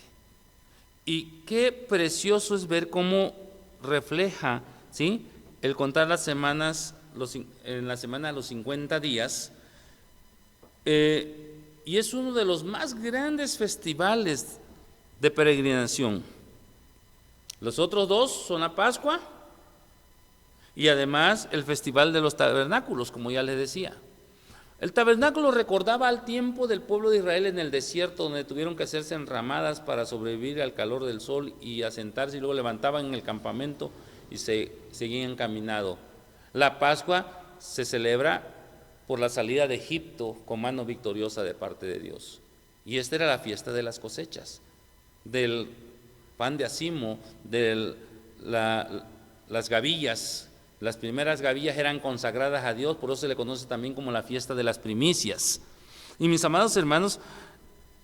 Y qué precioso es ver cómo refleja, ¿sí?, el contar las semanas, en la semana de los 50 días, y es uno de los más grandes festivales de peregrinación. Los otros dos son la Pascua y además el Festival de los Tabernáculos, como ya les decía. El tabernáculo recordaba al tiempo del pueblo de Israel en el desierto, donde tuvieron que hacerse enramadas para sobrevivir al calor del sol y asentarse, y luego levantaban en el campamento y se seguían caminando. La Pascua se celebra por la salida de Egipto con mano victoriosa de parte de Dios. Y esta era la fiesta de las cosechas, del pan de acimo, de las gavillas. Las primeras gavillas eran consagradas a Dios, por eso se le conoce también como la fiesta de las primicias. Y mis amados hermanos,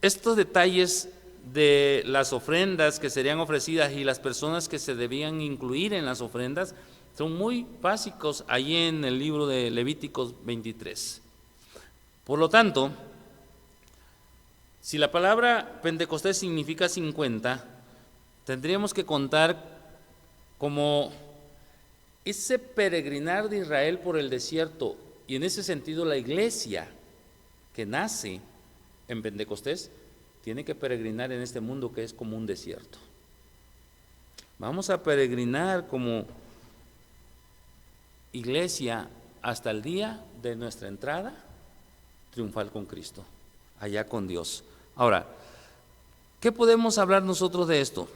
estos detalles de las ofrendas que serían ofrecidas y las personas que se debían incluir en las ofrendas son muy básicos allí en el libro de Levíticos 23. Por lo tanto, si la palabra Pentecostés significa 50, tendríamos que contar como ese peregrinar de Israel por el desierto, y en ese sentido la iglesia que nace en Pentecostés tiene que peregrinar en este mundo que es como un desierto. Vamos a peregrinar como iglesia hasta el día de nuestra entrada triunfal con Cristo, allá con Dios. Ahora, ¿qué podemos hablar nosotros de esto?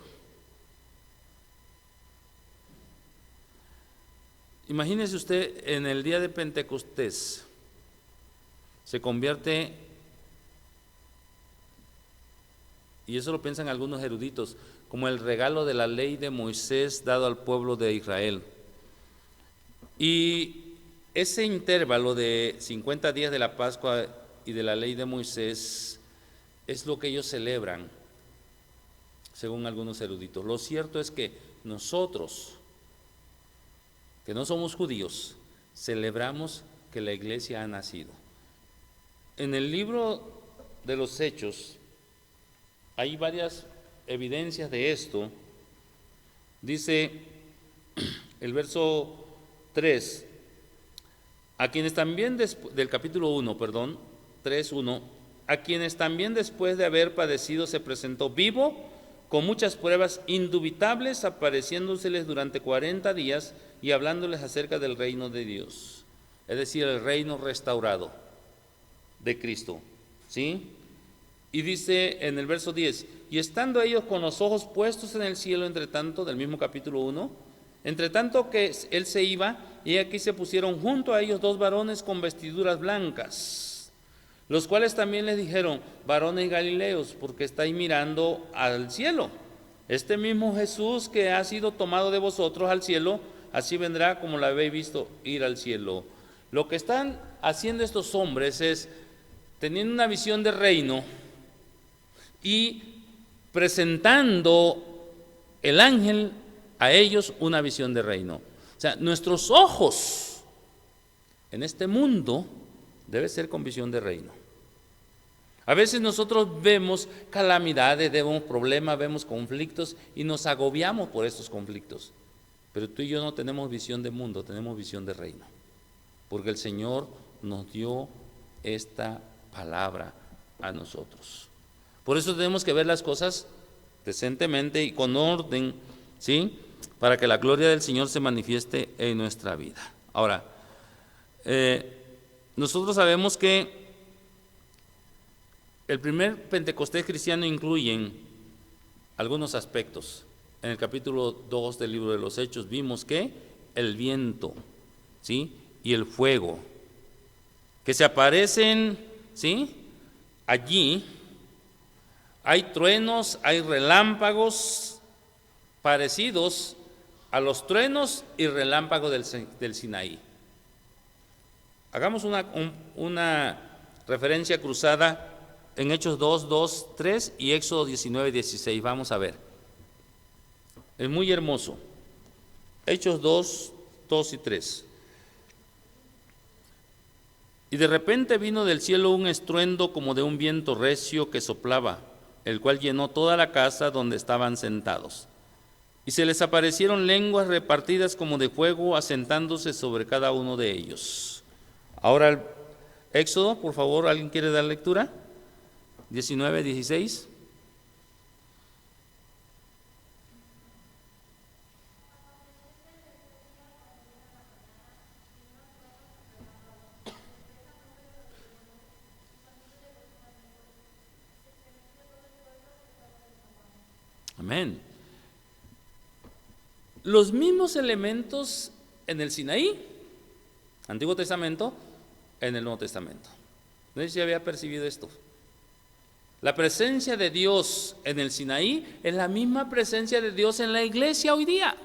Imagínese usted, en el día de Pentecostés se convierte, y eso lo piensan algunos eruditos, como el regalo de la ley de Moisés dado al pueblo de Israel. Y ese intervalo de 50 días de la Pascua y de la ley de Moisés es lo que ellos celebran, según algunos eruditos. Lo cierto es que nosotros, que no somos judíos, celebramos que la iglesia ha nacido. En el libro de los Hechos hay varias evidencias de esto. Dice el verso 3, a quienes también del capítulo 1, 3:1, a quienes también después de haber padecido se presentó vivo, con muchas pruebas indubitables, apareciéndoseles durante 40 días y hablándoles acerca del reino de Dios, es decir, el reino restaurado de Cristo, ¿sí? Y dice en el verso 10, y estando ellos con los ojos puestos en el cielo, entre tanto, del mismo capítulo 1, entre tanto que él se iba, y aquí se pusieron junto a ellos 2 varones con vestiduras blancas, los cuales también les dijeron, varones galileos, porque estáis mirando al cielo. Este mismo Jesús que ha sido tomado de vosotros al cielo, así vendrá como lo habéis visto ir al cielo. Lo que están haciendo estos hombres es, teniendo una visión de reino y presentando el ángel a ellos una visión de reino. O sea, nuestros ojos en este mundo debe ser con visión de reino. A veces nosotros vemos calamidades, vemos problemas, vemos conflictos y nos agobiamos por estos conflictos. Pero tú y yo no tenemos visión de mundo, tenemos visión de reino. Porque el Señor nos dio esta palabra a nosotros. Por eso tenemos que ver las cosas decentemente y con orden, ¿sí?, para que la gloria del Señor se manifieste en nuestra vida. Ahora, nosotros sabemos que el primer Pentecostés cristiano incluye algunos aspectos. En el capítulo 2 del libro de los Hechos vimos que el viento, ¿sí?, y el fuego, que se aparecen, ¿sí?, allí. Hay truenos, hay relámpagos parecidos a los truenos y relámpagos del Sinaí. Hagamos una referencia cruzada en Hechos 2, 2, 3 y Éxodo 19, 16. Vamos a ver. Es muy hermoso. Hechos 2, 2 y 3. Y de repente vino del cielo un estruendo como de un viento recio que soplaba, el cual llenó toda la casa donde estaban sentados. Y se les aparecieron lenguas repartidas como de fuego, asentándose sobre cada uno de ellos. Ahora el Éxodo, por favor, ¿alguien quiere dar lectura? 19, 16. Amén. Los mismos elementos en el Sinaí, Antiguo Testamento, en el Nuevo Testamento. No sé si había percibido esto. La presencia de Dios en el Sinaí es la misma presencia de Dios en la iglesia hoy día.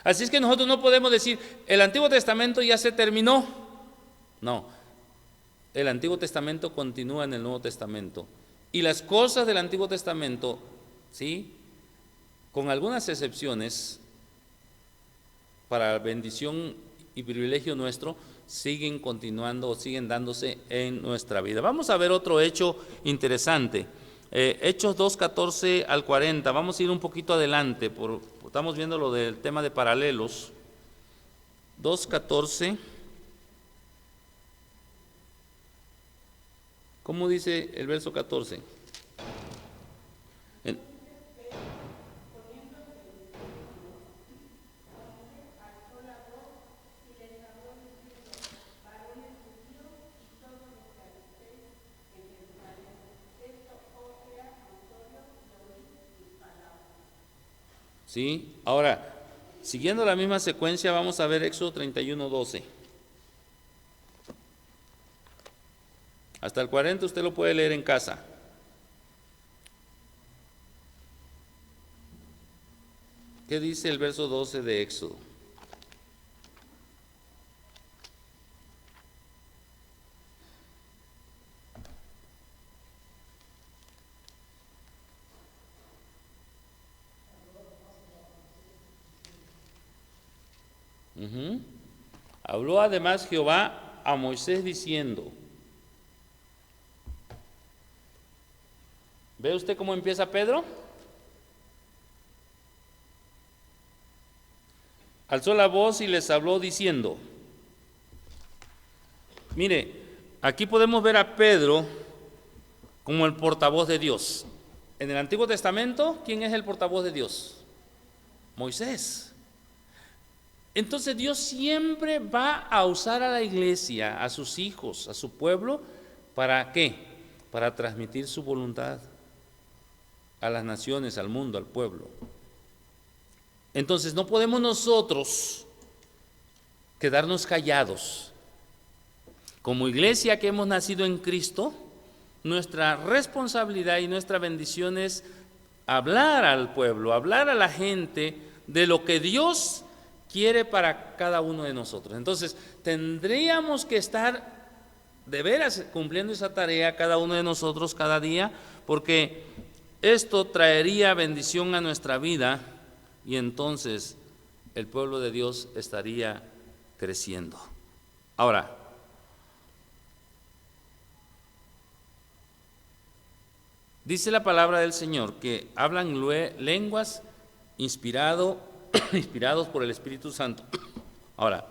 Así es que nosotros no podemos decir, el Antiguo Testamento ya se terminó. No, el Antiguo Testamento continúa en el Nuevo Testamento. Y las cosas del Antiguo Testamento, ¿sí?, con algunas excepciones, para bendición y privilegio nuestro, siguen continuando o siguen dándose en nuestra vida. Vamos a ver otro hecho interesante. Hechos 2, 14 al 40. Vamos a ir un poquito adelante, estamos viendo lo del tema de paralelos. 2, 14. ¿Cómo dice el verso 14? ¿Sí? Ahora, siguiendo la misma secuencia, vamos a ver Éxodo 31, 12. Hasta el 40 usted lo puede leer en casa. ¿Qué dice el verso 12 de Éxodo? Habló además Jehová a Moisés diciendo, ¿ve usted cómo empieza Pedro? Alzó la voz y les habló diciendo, mire, aquí podemos ver a Pedro como el portavoz de Dios. En el Antiguo Testamento, ¿quién es el portavoz de Dios? Moisés. Entonces Dios siempre va a usar a la iglesia, a sus hijos, a su pueblo, ¿para qué? Para transmitir su voluntad a las naciones, al mundo, al pueblo. Entonces no podemos nosotros quedarnos callados. Como iglesia que hemos nacido en Cristo, nuestra responsabilidad y nuestra bendición es hablar al pueblo, hablar a la gente de lo que Dios quiere para cada uno de nosotros. Entonces, tendríamos que estar de veras cumpliendo esa tarea cada uno de nosotros cada día, porque esto traería bendición a nuestra vida y entonces el pueblo de Dios estaría creciendo. Ahora, dice la palabra del Señor que hablan lenguas inspirados por el Espíritu Santo. Ahora,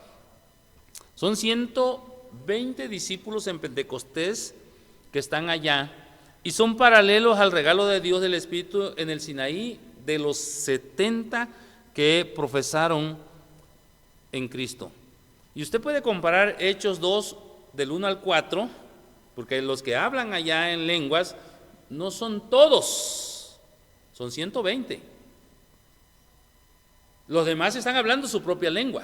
son 120 discípulos en Pentecostés que están allá y son paralelos al regalo de Dios del Espíritu en el Sinaí de los 70 que profesaron en Cristo. Y usted puede comparar Hechos 2 del 1 al 4, porque los que hablan allá en lenguas no son todos, son 120. Los demás están hablando su propia lengua.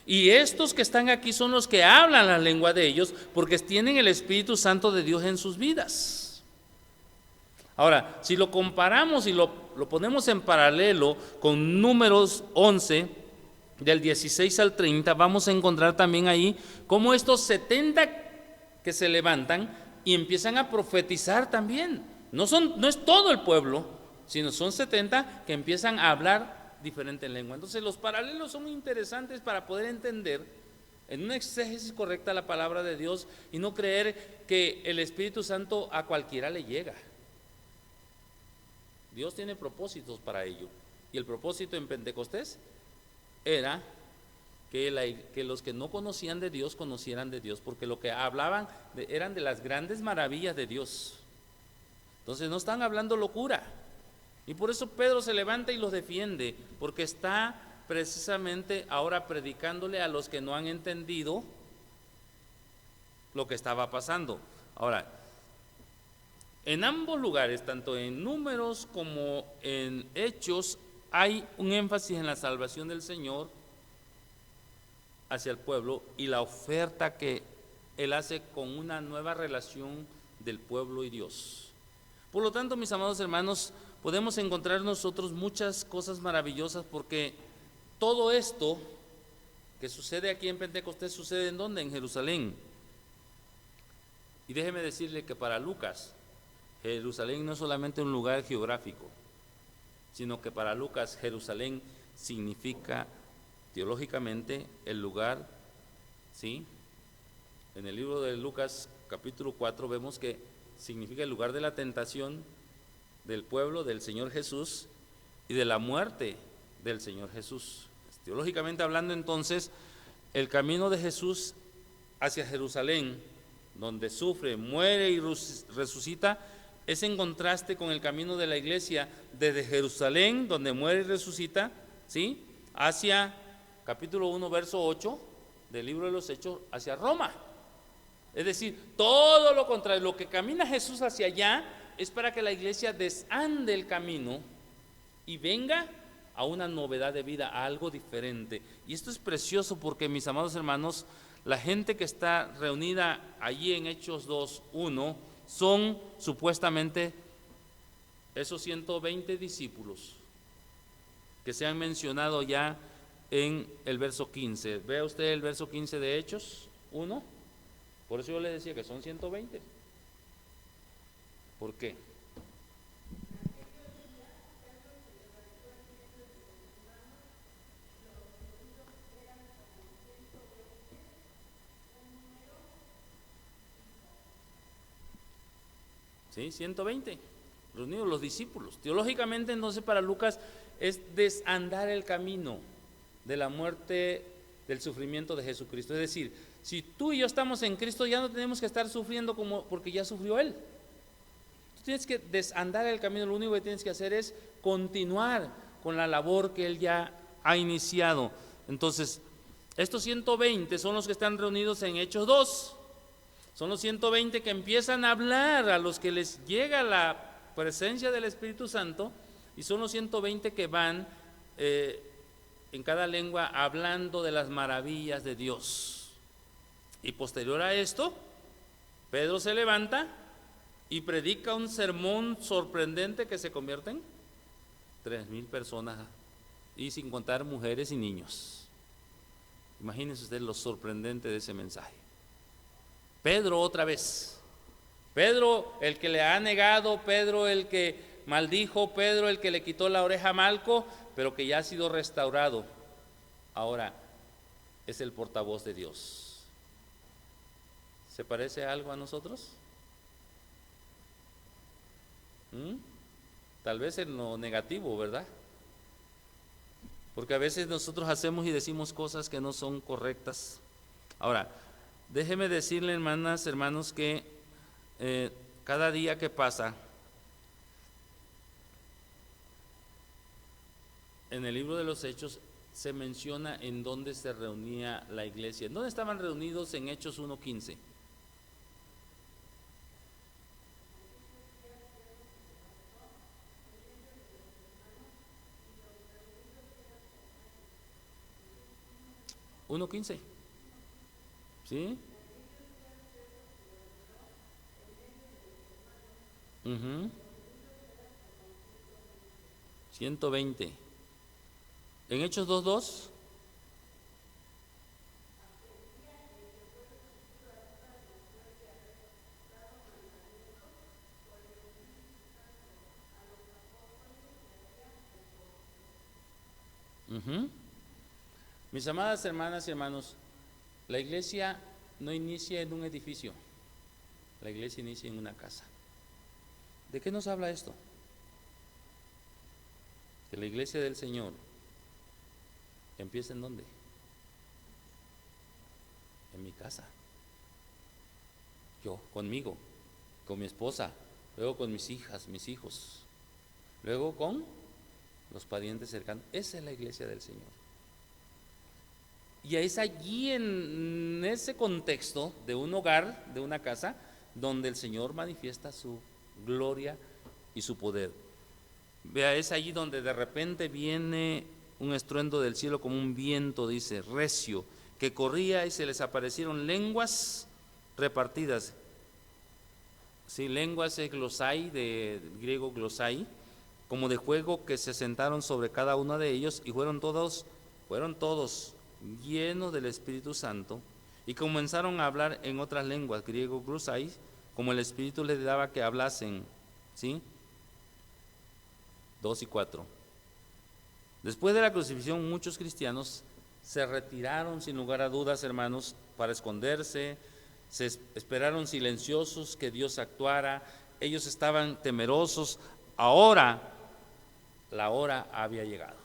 Y estos que están aquí son los que hablan la lengua de ellos porque tienen el Espíritu Santo de Dios en sus vidas. Ahora, si lo comparamos y lo ponemos en paralelo con Números 11, del 16 al 30, vamos a encontrar también ahí cómo estos 70 que se levantan y empiezan a profetizar también. No es todo el pueblo, sino son 70 que empiezan a hablar diferente lengua. Entonces los paralelos son muy interesantes para poder entender en una exégesis correcta la palabra de Dios y no creer que el Espíritu Santo a cualquiera le llega. Dios tiene propósitos para ello. Y el propósito en Pentecostés era que los que no conocían de Dios conocieran de Dios, porque lo que hablaban eran de las grandes maravillas de Dios. Entonces no están hablando locura. Y por eso Pedro se levanta y los defiende, porque está precisamente ahora predicándole a los que no han entendido lo que estaba pasando. Ahora, en ambos lugares, tanto en Números como en Hechos, hay un énfasis en la salvación del Señor hacia el pueblo y la oferta que Él hace con una nueva relación del pueblo y Dios. Por lo tanto, mis amados hermanos, podemos encontrar nosotros muchas cosas maravillosas, porque todo esto que sucede aquí en Pentecostés sucede ¿en dónde? En Jerusalén. Y déjeme decirle que para Lucas, Jerusalén no es solamente un lugar geográfico, sino que para Lucas Jerusalén significa teológicamente el lugar, ¿sí? En el libro de Lucas capítulo 4 vemos que significa el lugar de la tentación del pueblo del Señor Jesús y de la muerte del Señor Jesús. Teológicamente hablando, entonces, el camino de Jesús hacia Jerusalén, donde sufre, muere y resucita, es en contraste con el camino de la iglesia desde Jerusalén, donde muere y resucita, ¿sí?, hacia capítulo 1, verso 8 del libro de los Hechos, hacia Roma. Es decir, todo lo contrario, lo que camina Jesús hacia allá es para que la iglesia desande el camino y venga a una novedad de vida, a algo diferente. Y esto es precioso porque, mis amados hermanos, la gente que está reunida allí en Hechos 2:1 son supuestamente esos 120 discípulos que se han mencionado ya en el verso 15. Vea usted el verso 15 de Hechos 1. Por eso yo le decía que son 120. ¿Por qué? ¿Sí? 120 reunidos los discípulos. Teológicamente, entonces, para Lucas es desandar el camino de la muerte, del sufrimiento de Jesucristo. Es decir, si tú y yo estamos en Cristo, ya no tenemos que estar sufriendo porque ya sufrió Él. Tú tienes que desandar el camino, lo único que tienes que hacer es continuar con la labor que Él ya ha iniciado. Entonces, estos 120 son los que están reunidos en Hechos 2. Son los 120 que empiezan a hablar a los que les llega la presencia del Espíritu Santo, y son los 120 que van en cada lengua hablando de las maravillas de Dios. Y posterior a esto, Pedro se levanta y predica un sermón sorprendente que se convierte en 3,000 personas, y sin contar mujeres y niños. Imagínense ustedes lo sorprendente de ese mensaje. Pedro otra vez, Pedro el que le ha negado, Pedro el que maldijo, Pedro el que le quitó la oreja a Malco, pero que ya ha sido restaurado, ahora es el portavoz de Dios. ¿Se parece algo a nosotros? Tal vez en lo negativo, ¿verdad? Porque a veces nosotros hacemos y decimos cosas que no son correctas. Ahora, déjeme decirle, hermanas, hermanos, que cada día que pasa, en el libro de los Hechos se menciona en dónde se reunía la iglesia. ¿En dónde estaban reunidos en Hechos 1:15? ¿1:15? ¿Sí? 120. En Hechos 2:2. Mis amadas hermanas y hermanos, la iglesia no inicia en un edificio, la iglesia inicia en una casa. ¿De qué nos habla esto? que la iglesia del Señor empieza ¿en dónde? En mi casa. Yo, conmigo, con mi esposa, luego con mis hijas, mis hijos, luego con los parientes cercanos. Esa es la iglesia del Señor. Y es allí, en ese contexto de un hogar, de una casa, donde el Señor manifiesta su gloria y su poder. Vea, es allí donde de repente viene un estruendo del cielo como un viento, dice, recio, que corría y se les aparecieron lenguas repartidas. Sí, lenguas es glosai, de griego glosai, como de fuego, que se sentaron sobre cada uno de ellos, y fueron todos llenos del Espíritu Santo, y comenzaron a hablar en otras lenguas, griego glosai, como el Espíritu les daba que hablasen. ¿Sí? 2 y 4. Después de la crucifixión, muchos cristianos se retiraron sin lugar a dudas, hermanos, para esconderse, se esperaron silenciosos que Dios actuara, ellos estaban temerosos. Ahora, la hora había llegado.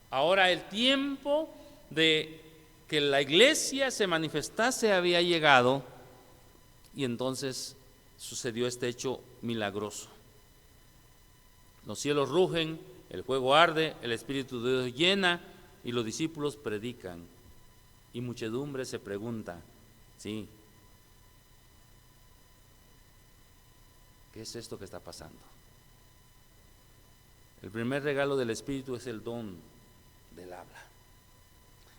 Ahora el tiempo de que la iglesia se manifestase había llegado, y entonces sucedió este hecho milagroso. Los cielos rugen, el fuego arde, el Espíritu de Dios llena, y los discípulos predican, y muchedumbre se pregunta, ¿sí?, ¿qué es esto que está pasando? El primer regalo del Espíritu es el don del habla.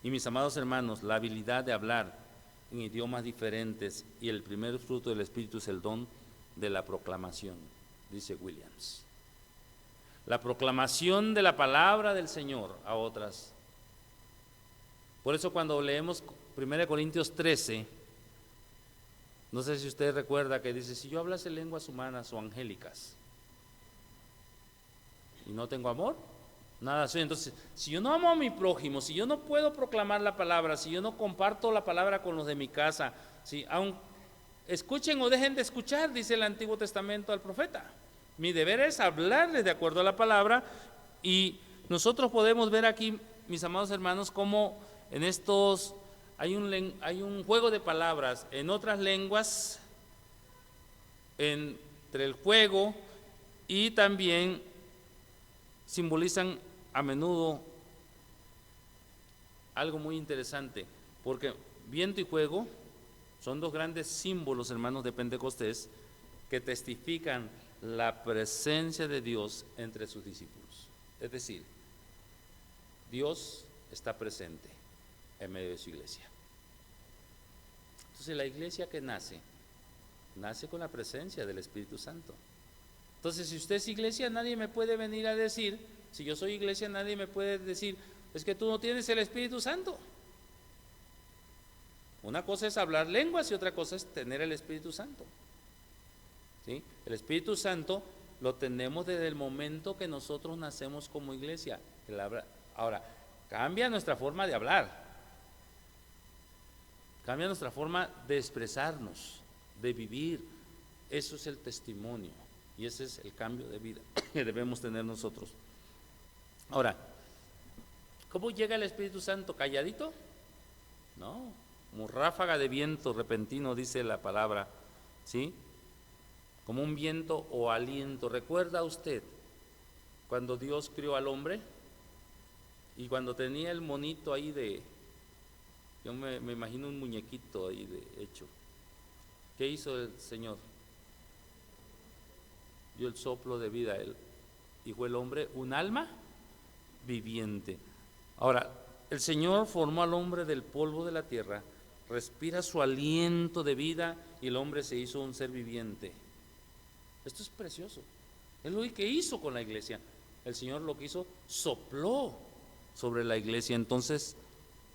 Y mis amados hermanos, la habilidad de hablar en idiomas diferentes, y el primer fruto del Espíritu es el don de la proclamación, dice Williams. La proclamación de la palabra del Señor a otras. Por eso cuando leemos 1 Corintios 13, no sé si usted recuerda que dice, si yo hablase lenguas humanas o angélicas y no tengo amor, nada soy. Entonces, si yo no amo a mi prójimo, si yo no puedo proclamar la palabra, si yo no comparto la palabra con los de mi casa, si aun escuchen o dejen de escuchar, dice el Antiguo Testamento al profeta, mi deber es hablarles de acuerdo a la palabra. Y nosotros podemos ver aquí, mis amados hermanos, cómo en estos hay un juego de palabras en otras lenguas entre el fuego, y también simbolizan a menudo algo muy interesante, porque viento y fuego son dos grandes símbolos, hermanos, de Pentecostés, que testifican la presencia de Dios entre sus discípulos. Es decir, Dios está presente en medio de su iglesia. Entonces la iglesia que nace con la presencia del Espíritu Santo. Entonces, si usted es iglesia, nadie me puede venir a decir, si yo soy iglesia, nadie me puede decir, es que tú no tienes el Espíritu Santo. Una cosa es hablar lenguas y otra cosa es tener el Espíritu Santo. ¿Sí? El Espíritu Santo lo tenemos desde el momento que nosotros nacemos como iglesia. Ahora, cambia nuestra forma de hablar, cambia nuestra forma de expresarnos, de vivir. Eso es el testimonio y ese es el cambio de vida que debemos tener nosotros. Ahora, ¿cómo llega el Espíritu Santo? ¿Calladito? No, como ráfaga de viento repentino, dice la palabra, ¿sí? Como un viento o aliento. ¿Recuerda usted cuando Dios crió al hombre? Y cuando tenía el monito ahí yo me imagino un muñequito ahí hecho. ¿Qué hizo el Señor? Dio el soplo de vida a él, y fue el hombre un alma viviente. Ahora, el Señor formó al hombre del polvo de la tierra, respira su aliento de vida, y el hombre se hizo un ser viviente. Esto es precioso. Es lo que hizo con la iglesia. El Señor lo que hizo, sopló sobre la iglesia. Entonces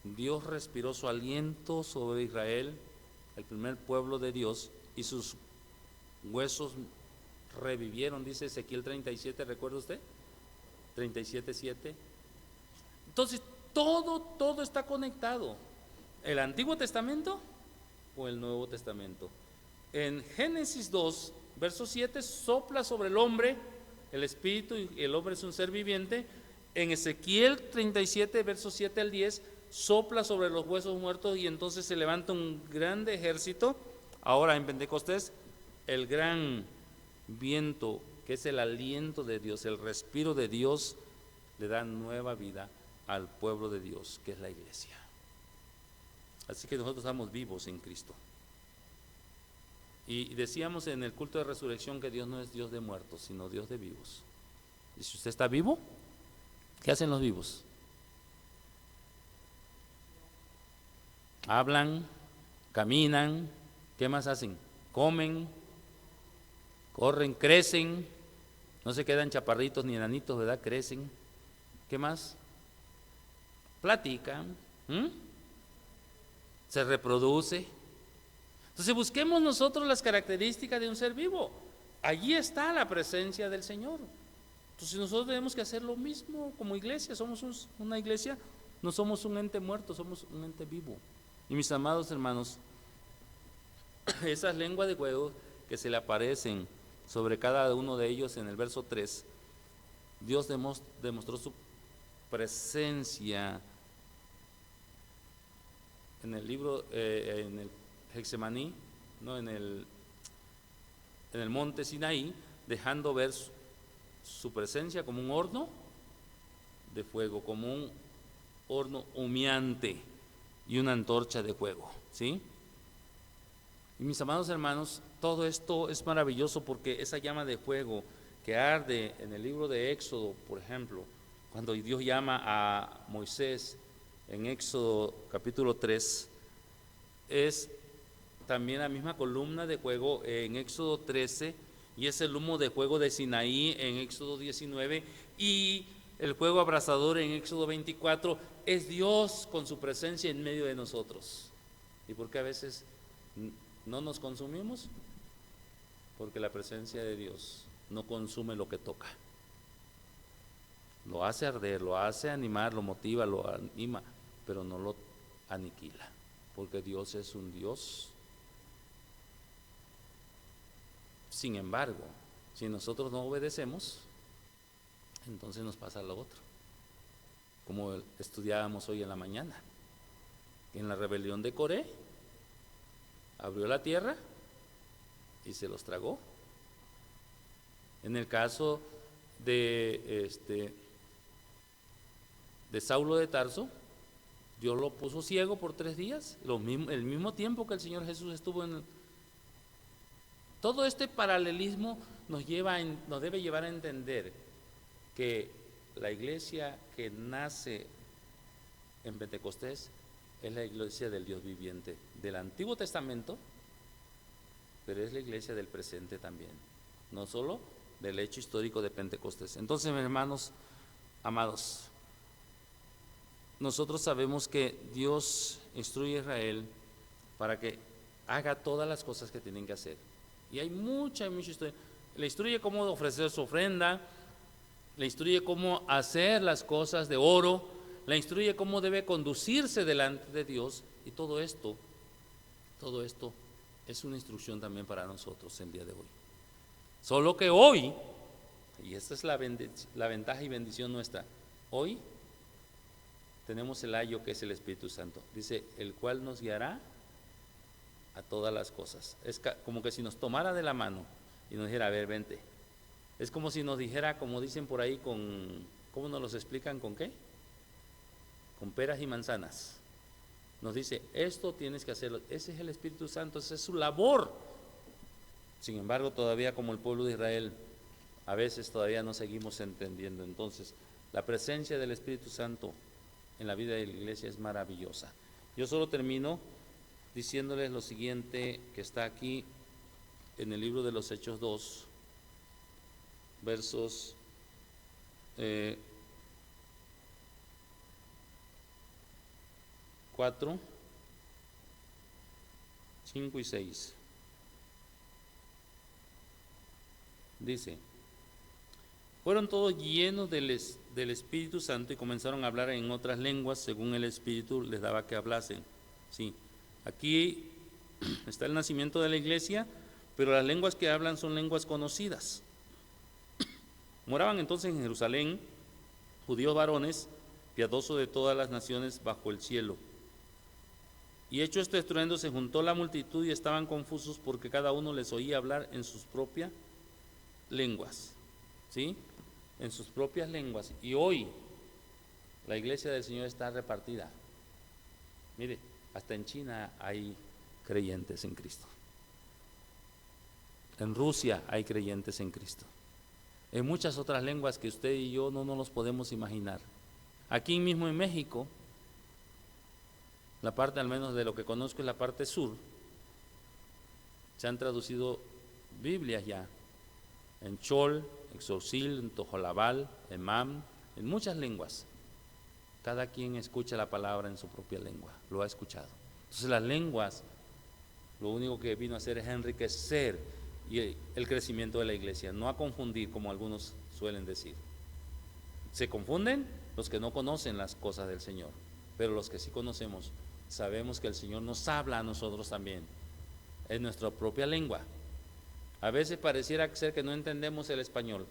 Dios respiró su aliento sobre Israel, el primer pueblo de Dios, y sus huesos revivieron, dice Ezequiel 37, ¿recuerda usted? 37:7. Entonces todo está conectado. ¿El Antiguo Testamento o el Nuevo Testamento? En Génesis 2, verso 7, sopla sobre el hombre el Espíritu, y el hombre es un ser viviente. En Ezequiel 37, versos 7 al 10, sopla sobre los huesos muertos y entonces se levanta un grande ejército. Ahora en Pentecostés, el gran viento, que es el aliento de Dios, el respiro de Dios, le da nueva vida al pueblo de Dios, que es la iglesia. Así que nosotros estamos vivos en Cristo. Y decíamos en el culto de resurrección que Dios no es Dios de muertos, sino Dios de vivos. Y si usted está vivo, ¿qué hacen los vivos? Hablan, caminan, ¿qué más hacen? Comen, corren, crecen, no se quedan chaparritos ni enanitos, ¿verdad? Crecen. ¿Qué más? Platican, se reproduce. Entonces busquemos nosotros las características de un ser vivo. Allí está la presencia del Señor. Entonces nosotros tenemos que hacer lo mismo como iglesia. Somos una iglesia, no somos un ente muerto, somos un ente vivo. Y mis amados hermanos, esas lenguas de fuego que se le aparecen sobre cada uno de ellos en el verso 3, Dios demostró su presencia en el libro, en el Getsemaní, no, en el monte Sinaí, dejando ver su presencia como un horno de fuego, como un horno humeante y una antorcha de fuego, ¿sí? Y mis amados hermanos, todo esto es maravilloso porque esa llama de fuego que arde en el libro de Éxodo, por ejemplo, cuando Dios llama a Moisés en Éxodo capítulo 3, es también la misma columna de fuego en Éxodo 13, y es el humo de fuego de Sinaí en Éxodo 19, y el fuego abrasador en Éxodo 24, es Dios con su presencia en medio de nosotros. ¿Y por qué a veces no nos consumimos? Porque la presencia de Dios no consume lo que toca. Lo hace arder, lo hace animar, lo motiva, lo anima, pero no lo aniquila, porque Dios es un Dios. Sin embargo, si nosotros no obedecemos, entonces nos pasa lo otro, como estudiábamos hoy en la mañana. En la rebelión de Coré, abrió la tierra y se los tragó. En el caso de Saulo de Tarso, Dios lo puso ciego por 3 días, el mismo tiempo que el Señor Jesús estuvo en... Todo este paralelismo nos debe llevar a entender que la iglesia que nace en Pentecostés es la iglesia del Dios viviente del Antiguo Testamento, pero es la iglesia del presente también, no solo del hecho histórico de Pentecostés. Entonces, mis hermanos amados, nosotros sabemos que Dios instruye a Israel para que haga todas las cosas que tienen que hacer. Y hay mucha historia. Le instruye cómo ofrecer su ofrenda, le instruye cómo hacer las cosas de oro, le instruye cómo debe conducirse delante de Dios, y todo esto es una instrucción también para nosotros el día de hoy. Solo que hoy, y esta es la ventaja y bendición nuestra, hoy tenemos el ayo que es el Espíritu Santo. Dice, el cual nos guiará a todas las cosas. Es como que si nos tomara de la mano y nos dijera, a ver, vente. Es como si nos dijera, como dicen por ahí, ¿cómo nos los explican? ¿Con qué? Con peras y manzanas. Nos dice, esto tienes que hacerlo. Ese es el Espíritu Santo, esa es su labor. Sin embargo, todavía como el pueblo de Israel, a veces todavía no seguimos entendiendo. Entonces, la presencia del Espíritu Santo en la vida de la iglesia es maravillosa. Yo solo termino diciéndoles lo siguiente que está aquí en el libro de los Hechos 2, versos 4, 5 y 6. Dice, fueron todos llenos del Espíritu Santo y comenzaron a hablar en otras lenguas según el Espíritu les daba que hablasen. Sí, aquí está el nacimiento de la iglesia, pero las lenguas que hablan son lenguas conocidas. Moraban entonces en Jerusalén judíos varones, piadosos de todas las naciones bajo el cielo. Y hecho este estruendo, se juntó la multitud y estaban confusos porque cada uno les oía hablar en sus propias lenguas, ¿sí? En sus propias lenguas. Y hoy la iglesia del Señor está repartida. Mire, hasta en China hay creyentes en Cristo. En Rusia hay creyentes en Cristo. En muchas otras lenguas que usted y yo no nos los podemos imaginar. Aquí mismo en México, la parte al menos de lo que conozco es la parte sur, se han traducido Biblias ya, en Chol, en Xochil, en Tojolabal, en Mam, en muchas lenguas. Cada quien escucha la palabra en su propia lengua, lo ha escuchado. Entonces las lenguas, lo único que vino a hacer es enriquecer y el crecimiento de la iglesia, no a confundir como algunos suelen decir. Se confunden los que no conocen las cosas del Señor, pero los que sí conocemos, sabemos que el Señor nos habla a nosotros también, en nuestra propia lengua. A veces pareciera ser que no entendemos el español,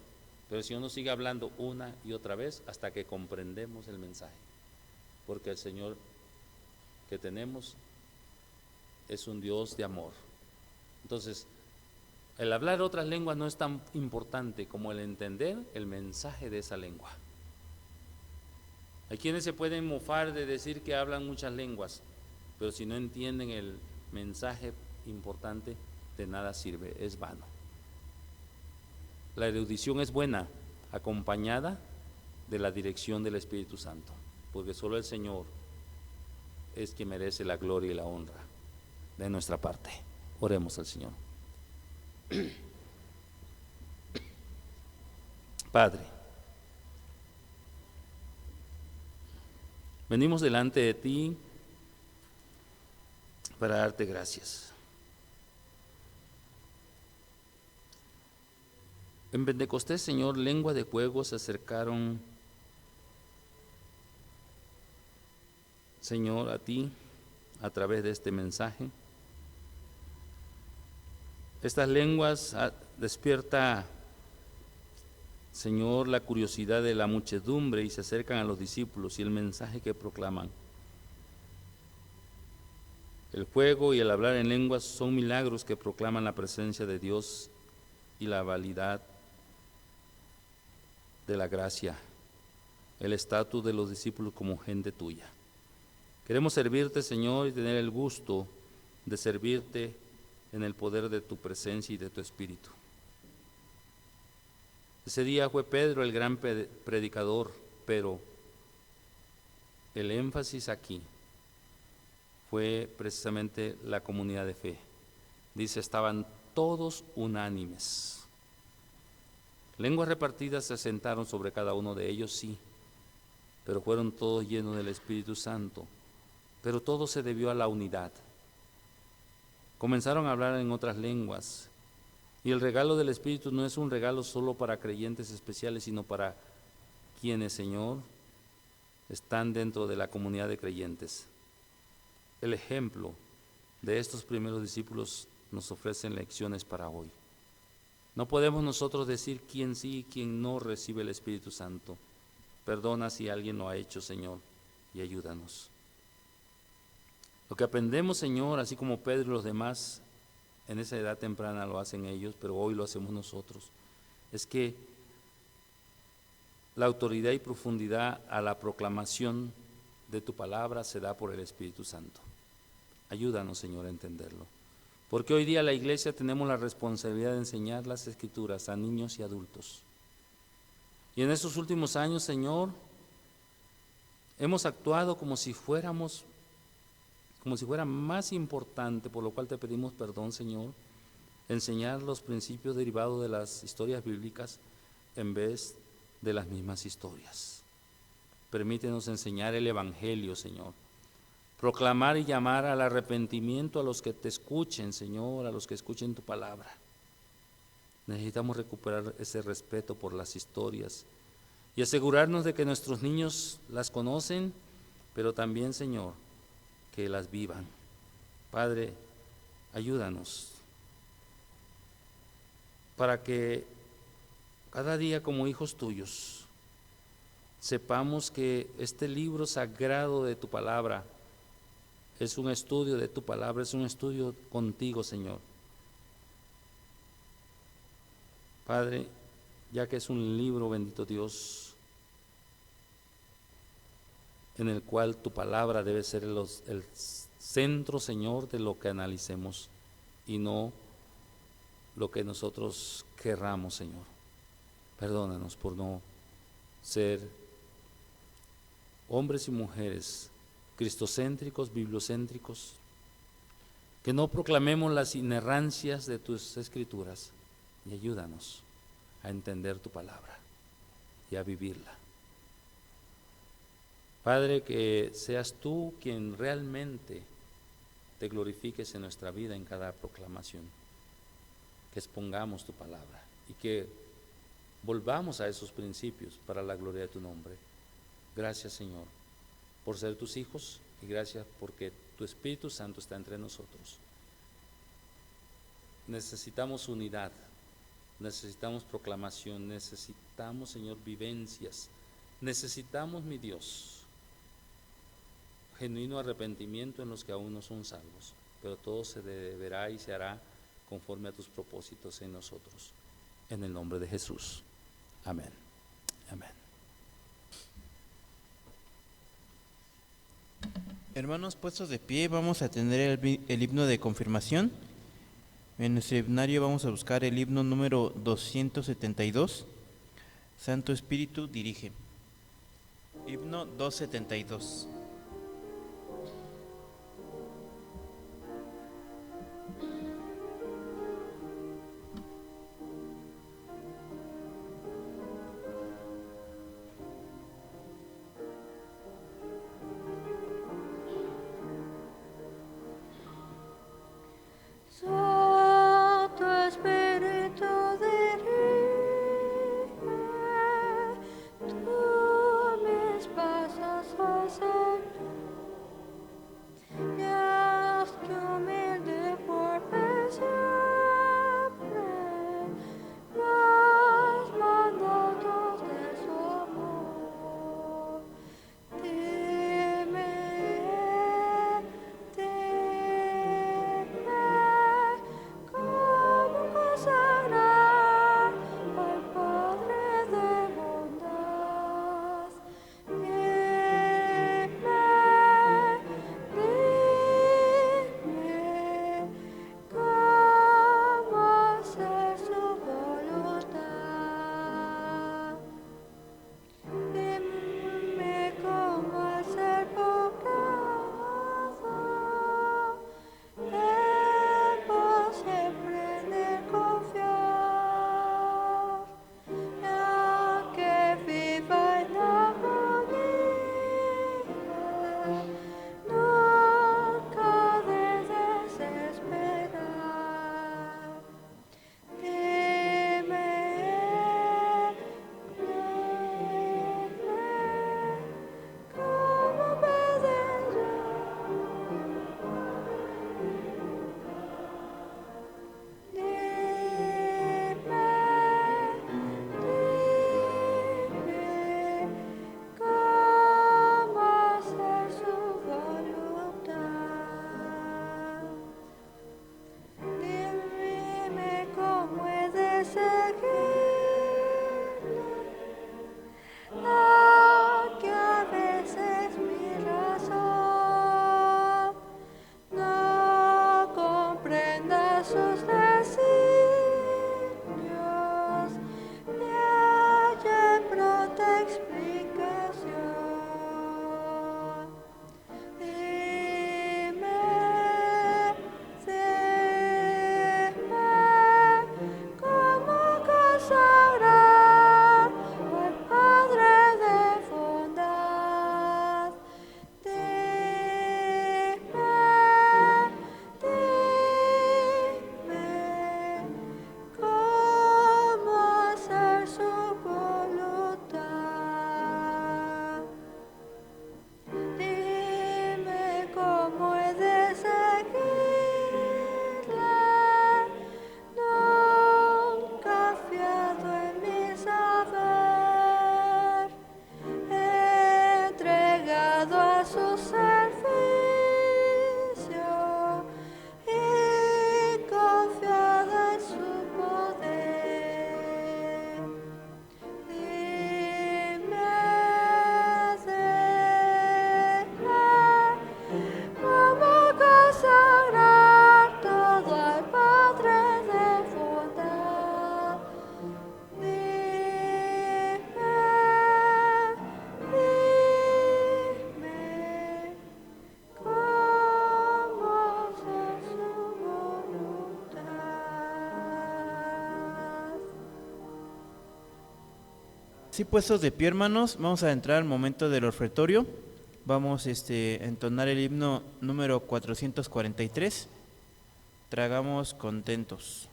pero el Señor nos sigue hablando una y otra vez hasta que comprendemos el mensaje, porque el Señor que tenemos es un Dios de amor. Entonces, el hablar otras lenguas no es tan importante como el entender el mensaje de esa lengua. Hay quienes se pueden mofar de decir que hablan muchas lenguas, pero si no entienden el mensaje importante, de nada sirve, es vano. La erudición es buena, acompañada de la dirección del Espíritu Santo, porque solo el Señor es quien merece la gloria y la honra de nuestra parte. Oremos al Señor. Padre, venimos delante de ti para darte gracias. En Pentecostés, Señor, lengua de fuego se acercaron, Señor, a ti a través de este mensaje. Estas lenguas despierta, Señor, la curiosidad de la muchedumbre y se acercan a los discípulos y el mensaje que proclaman. El fuego y el hablar en lenguas son milagros que proclaman la presencia de Dios y la validad de la gracia, el estatus de los discípulos como gente tuya. Queremos servirte, Señor, y tener el gusto de servirte en el poder de tu presencia y de tu Espíritu. Ese día fue Pedro el gran predicador, pero el énfasis aquí fue precisamente la comunidad de fe. Dice, estaban todos unánimes. Lenguas repartidas se asentaron sobre cada uno de ellos, sí, pero fueron todos llenos del Espíritu Santo. Pero todo se debió a la unidad. Comenzaron a hablar en otras lenguas. Y el regalo del Espíritu no es un regalo solo para creyentes especiales, sino para quienes, Señor, están dentro de la comunidad de creyentes. El ejemplo de estos primeros discípulos nos ofrecen lecciones para hoy. No podemos nosotros decir quién sí y quién no recibe el Espíritu Santo. Perdona si alguien lo ha hecho, Señor, y ayúdanos. Lo que aprendemos, Señor, así como Pedro y los demás, en esa edad temprana lo hacen ellos, pero hoy lo hacemos nosotros, es que la autoridad y profundidad a la proclamación de tu palabra se da por el Espíritu Santo. Ayúdanos, Señor, a entenderlo. Porque hoy día la iglesia tenemos la responsabilidad de enseñar las Escrituras a niños y adultos. Y en estos últimos años, Señor, hemos actuado como si fuera más importante, por lo cual te pedimos perdón, Señor, enseñar los principios derivados de las historias bíblicas en vez de las mismas historias. Permítenos enseñar el Evangelio, Señor. Proclamar y llamar al arrepentimiento a los que te escuchen, Señor, a los que escuchen tu palabra. Necesitamos recuperar ese respeto por las historias y asegurarnos de que nuestros niños las conocen, pero también, Señor, que las vivan. Padre, ayúdanos para que cada día como hijos tuyos sepamos que este libro sagrado de tu palabra es un estudio de tu palabra, es un estudio contigo, Señor. Padre, ya que es un libro, bendito Dios, en el cual tu palabra debe ser el centro, Señor, de lo que analicemos y no lo que nosotros querramos, Señor. Perdónanos por no ser hombres y mujeres cristocéntricos, bibliocéntricos, que no proclamemos las inerrancias de tus escrituras, y ayúdanos a entender tu palabra y a vivirla. Padre, que seas tú quien realmente te glorifiques en nuestra vida en cada proclamación, que expongamos tu palabra y que volvamos a esos principios para la gloria de tu nombre. Gracias, Señor, por ser tus hijos, y gracias porque tu Espíritu Santo está entre nosotros. Necesitamos unidad, necesitamos proclamación, necesitamos, Señor, vivencias, necesitamos, mi Dios, genuino arrepentimiento en los que aún no son salvos, pero todo se deberá y se hará conforme a tus propósitos en nosotros. En el nombre de Jesús. Amén. Amén. Hermanos, puestos de pie, vamos a tener el himno de confirmación. En nuestro himnario vamos a buscar el himno número 272. Santo Espíritu dirige. Himno 272. Santo Espíritu dirige, tú mis pasos vas a Sí, puestos de pie, hermanos, vamos a entrar al momento del ofertorio. Vamos a entonar el himno número 443. Tragamos contentos.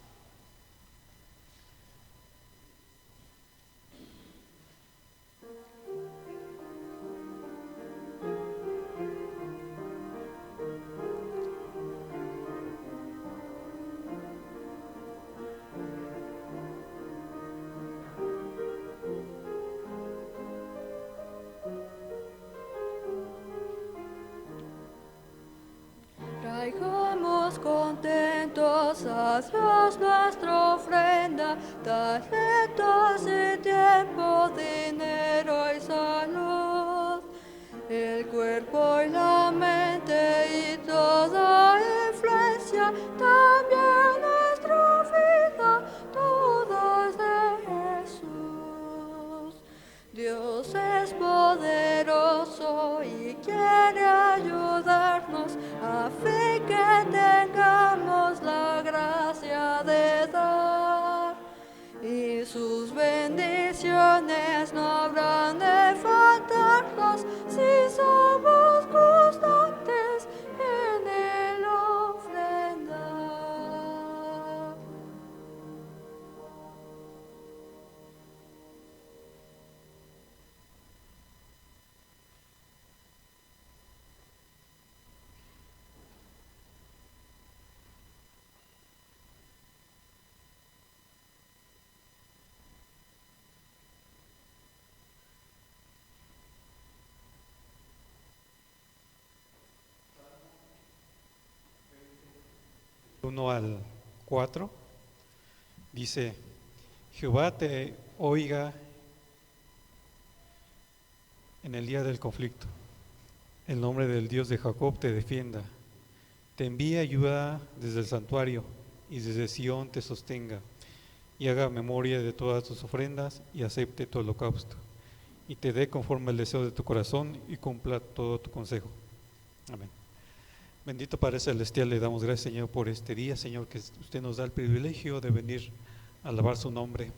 Traigamos contentos a Dios nuestra ofrenda, talentos y tiempo, dinero y salud, el cuerpo y la mente y toda influencia, también nuestra vida, todo es de Jesús. Dios es poderoso y quiere ayudarnos a fin que tengamos la gracia de dar. Y sus bendiciones no habrán de faltarnos si somos constantes en el ofrendar. Uno al 4 dice: Jehová te oiga en el día del conflicto, el nombre del Dios de Jacob te defienda, te envíe ayuda desde el santuario y desde Sión te sostenga, y haga memoria de todas tus ofrendas y acepte tu holocausto, y te dé conforme al deseo de tu corazón y cumpla todo tu consejo. Amén. Bendito Padre Celestial, le damos gracias, Señor, por este día, Señor, que usted nos da el privilegio de venir a alabar su nombre,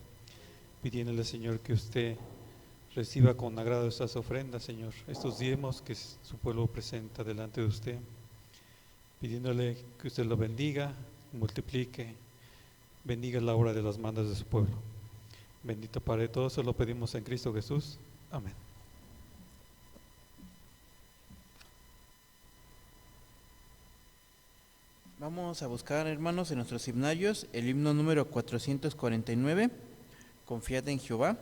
pidiéndole, Señor, que usted reciba con agrado estas ofrendas, Señor, estos diezmos que su pueblo presenta delante de usted, pidiéndole que usted lo bendiga, multiplique, bendiga la obra de las manos de su pueblo. Bendito Padre, todo eso lo pedimos en Cristo Jesús. Amén. Vamos a buscar, hermanos, en nuestros himnarios el himno número 449, Confiad en Jehová.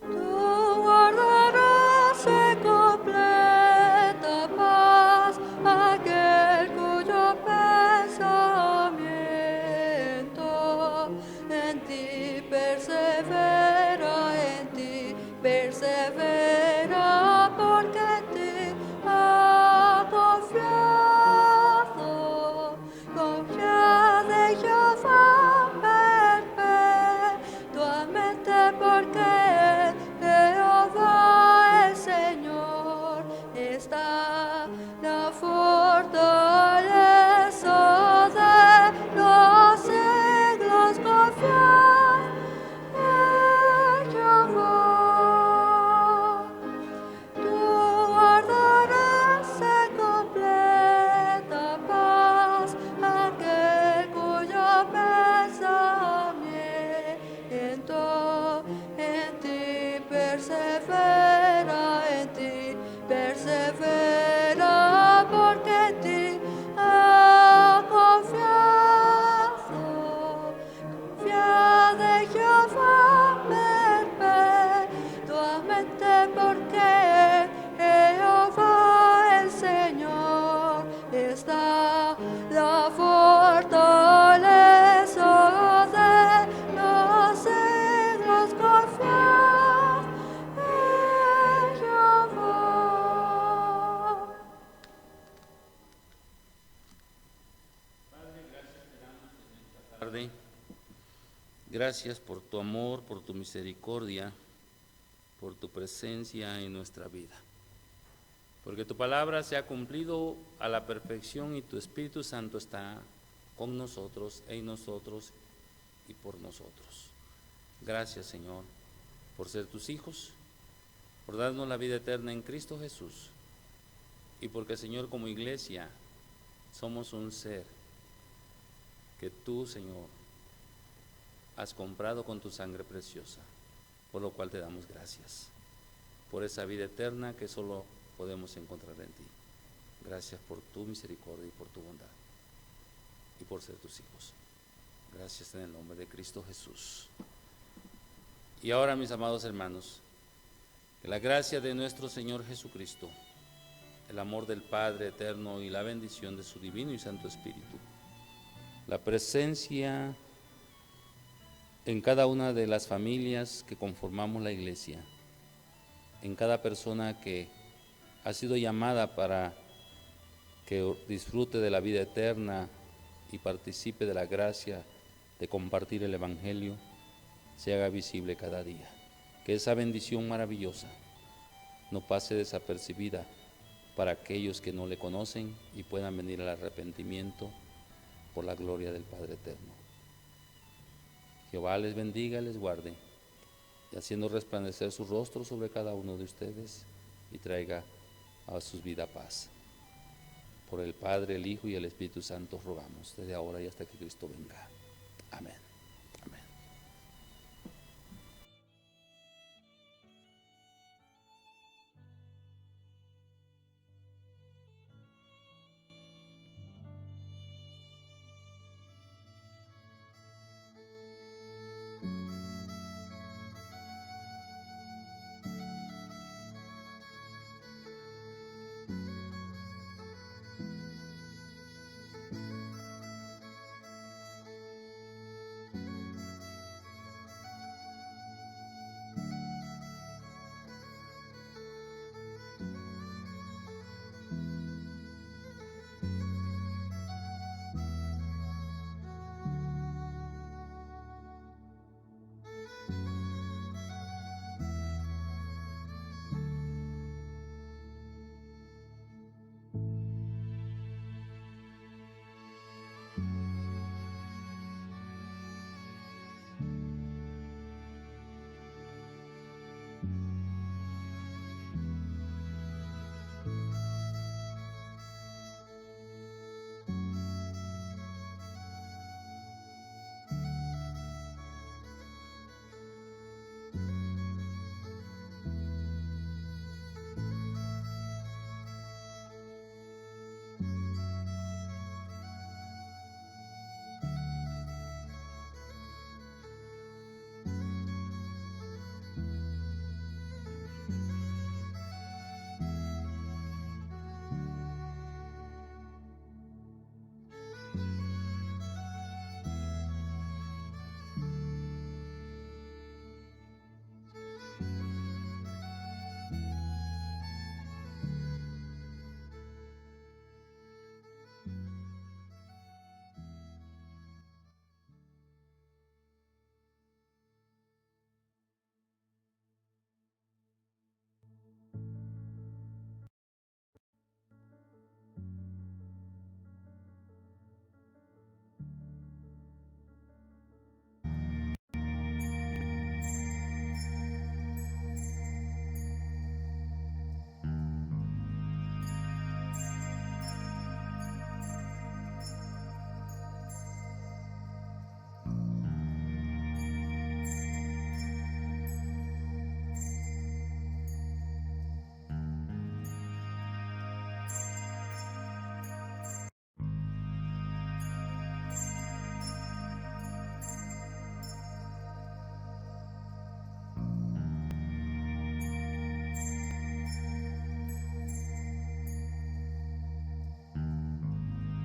Tú guardarás en completa paz aquel cuyo pensamiento en ti persevera, porque en ti ha confiado. Confiad en Jehová perpetuamente, porque Jehová el Señor está la fortaleza de los siglos. Confiad en Gracias por tu amor, por tu misericordia, por tu presencia en nuestra vida. Porque tu palabra se ha cumplido a la perfección y tu Espíritu Santo está con nosotros, en nosotros y por nosotros. Gracias, Señor, por ser tus hijos, por darnos la vida eterna en Cristo Jesús y porque, Señor, como iglesia somos un ser que tú, Señor, has comprado con tu sangre preciosa, por lo cual te damos gracias, por esa vida eterna que solo podemos encontrar en ti. Gracias por tu misericordia y por tu bondad y por ser tus hijos. Gracias en el nombre de Cristo Jesús. Y ahora, mis amados hermanos, que la gracia de nuestro Señor Jesucristo, el amor del Padre eterno y la bendición de su divino y santo Espíritu, la presencia en cada una de las familias que conformamos la iglesia, en cada persona que ha sido llamada para que disfrute de la vida eterna y participe de la gracia de compartir el Evangelio, se haga visible cada día. Que esa bendición maravillosa no pase desapercibida para aquellos que no le conocen y puedan venir al arrepentimiento por la gloria del Padre eterno. Jehová les bendiga y les guarde, y haciendo resplandecer su rostro sobre cada uno de ustedes y traiga a sus vidas paz. Por el Padre, el Hijo y el Espíritu Santo rogamos, desde ahora y hasta que Cristo venga. Amén.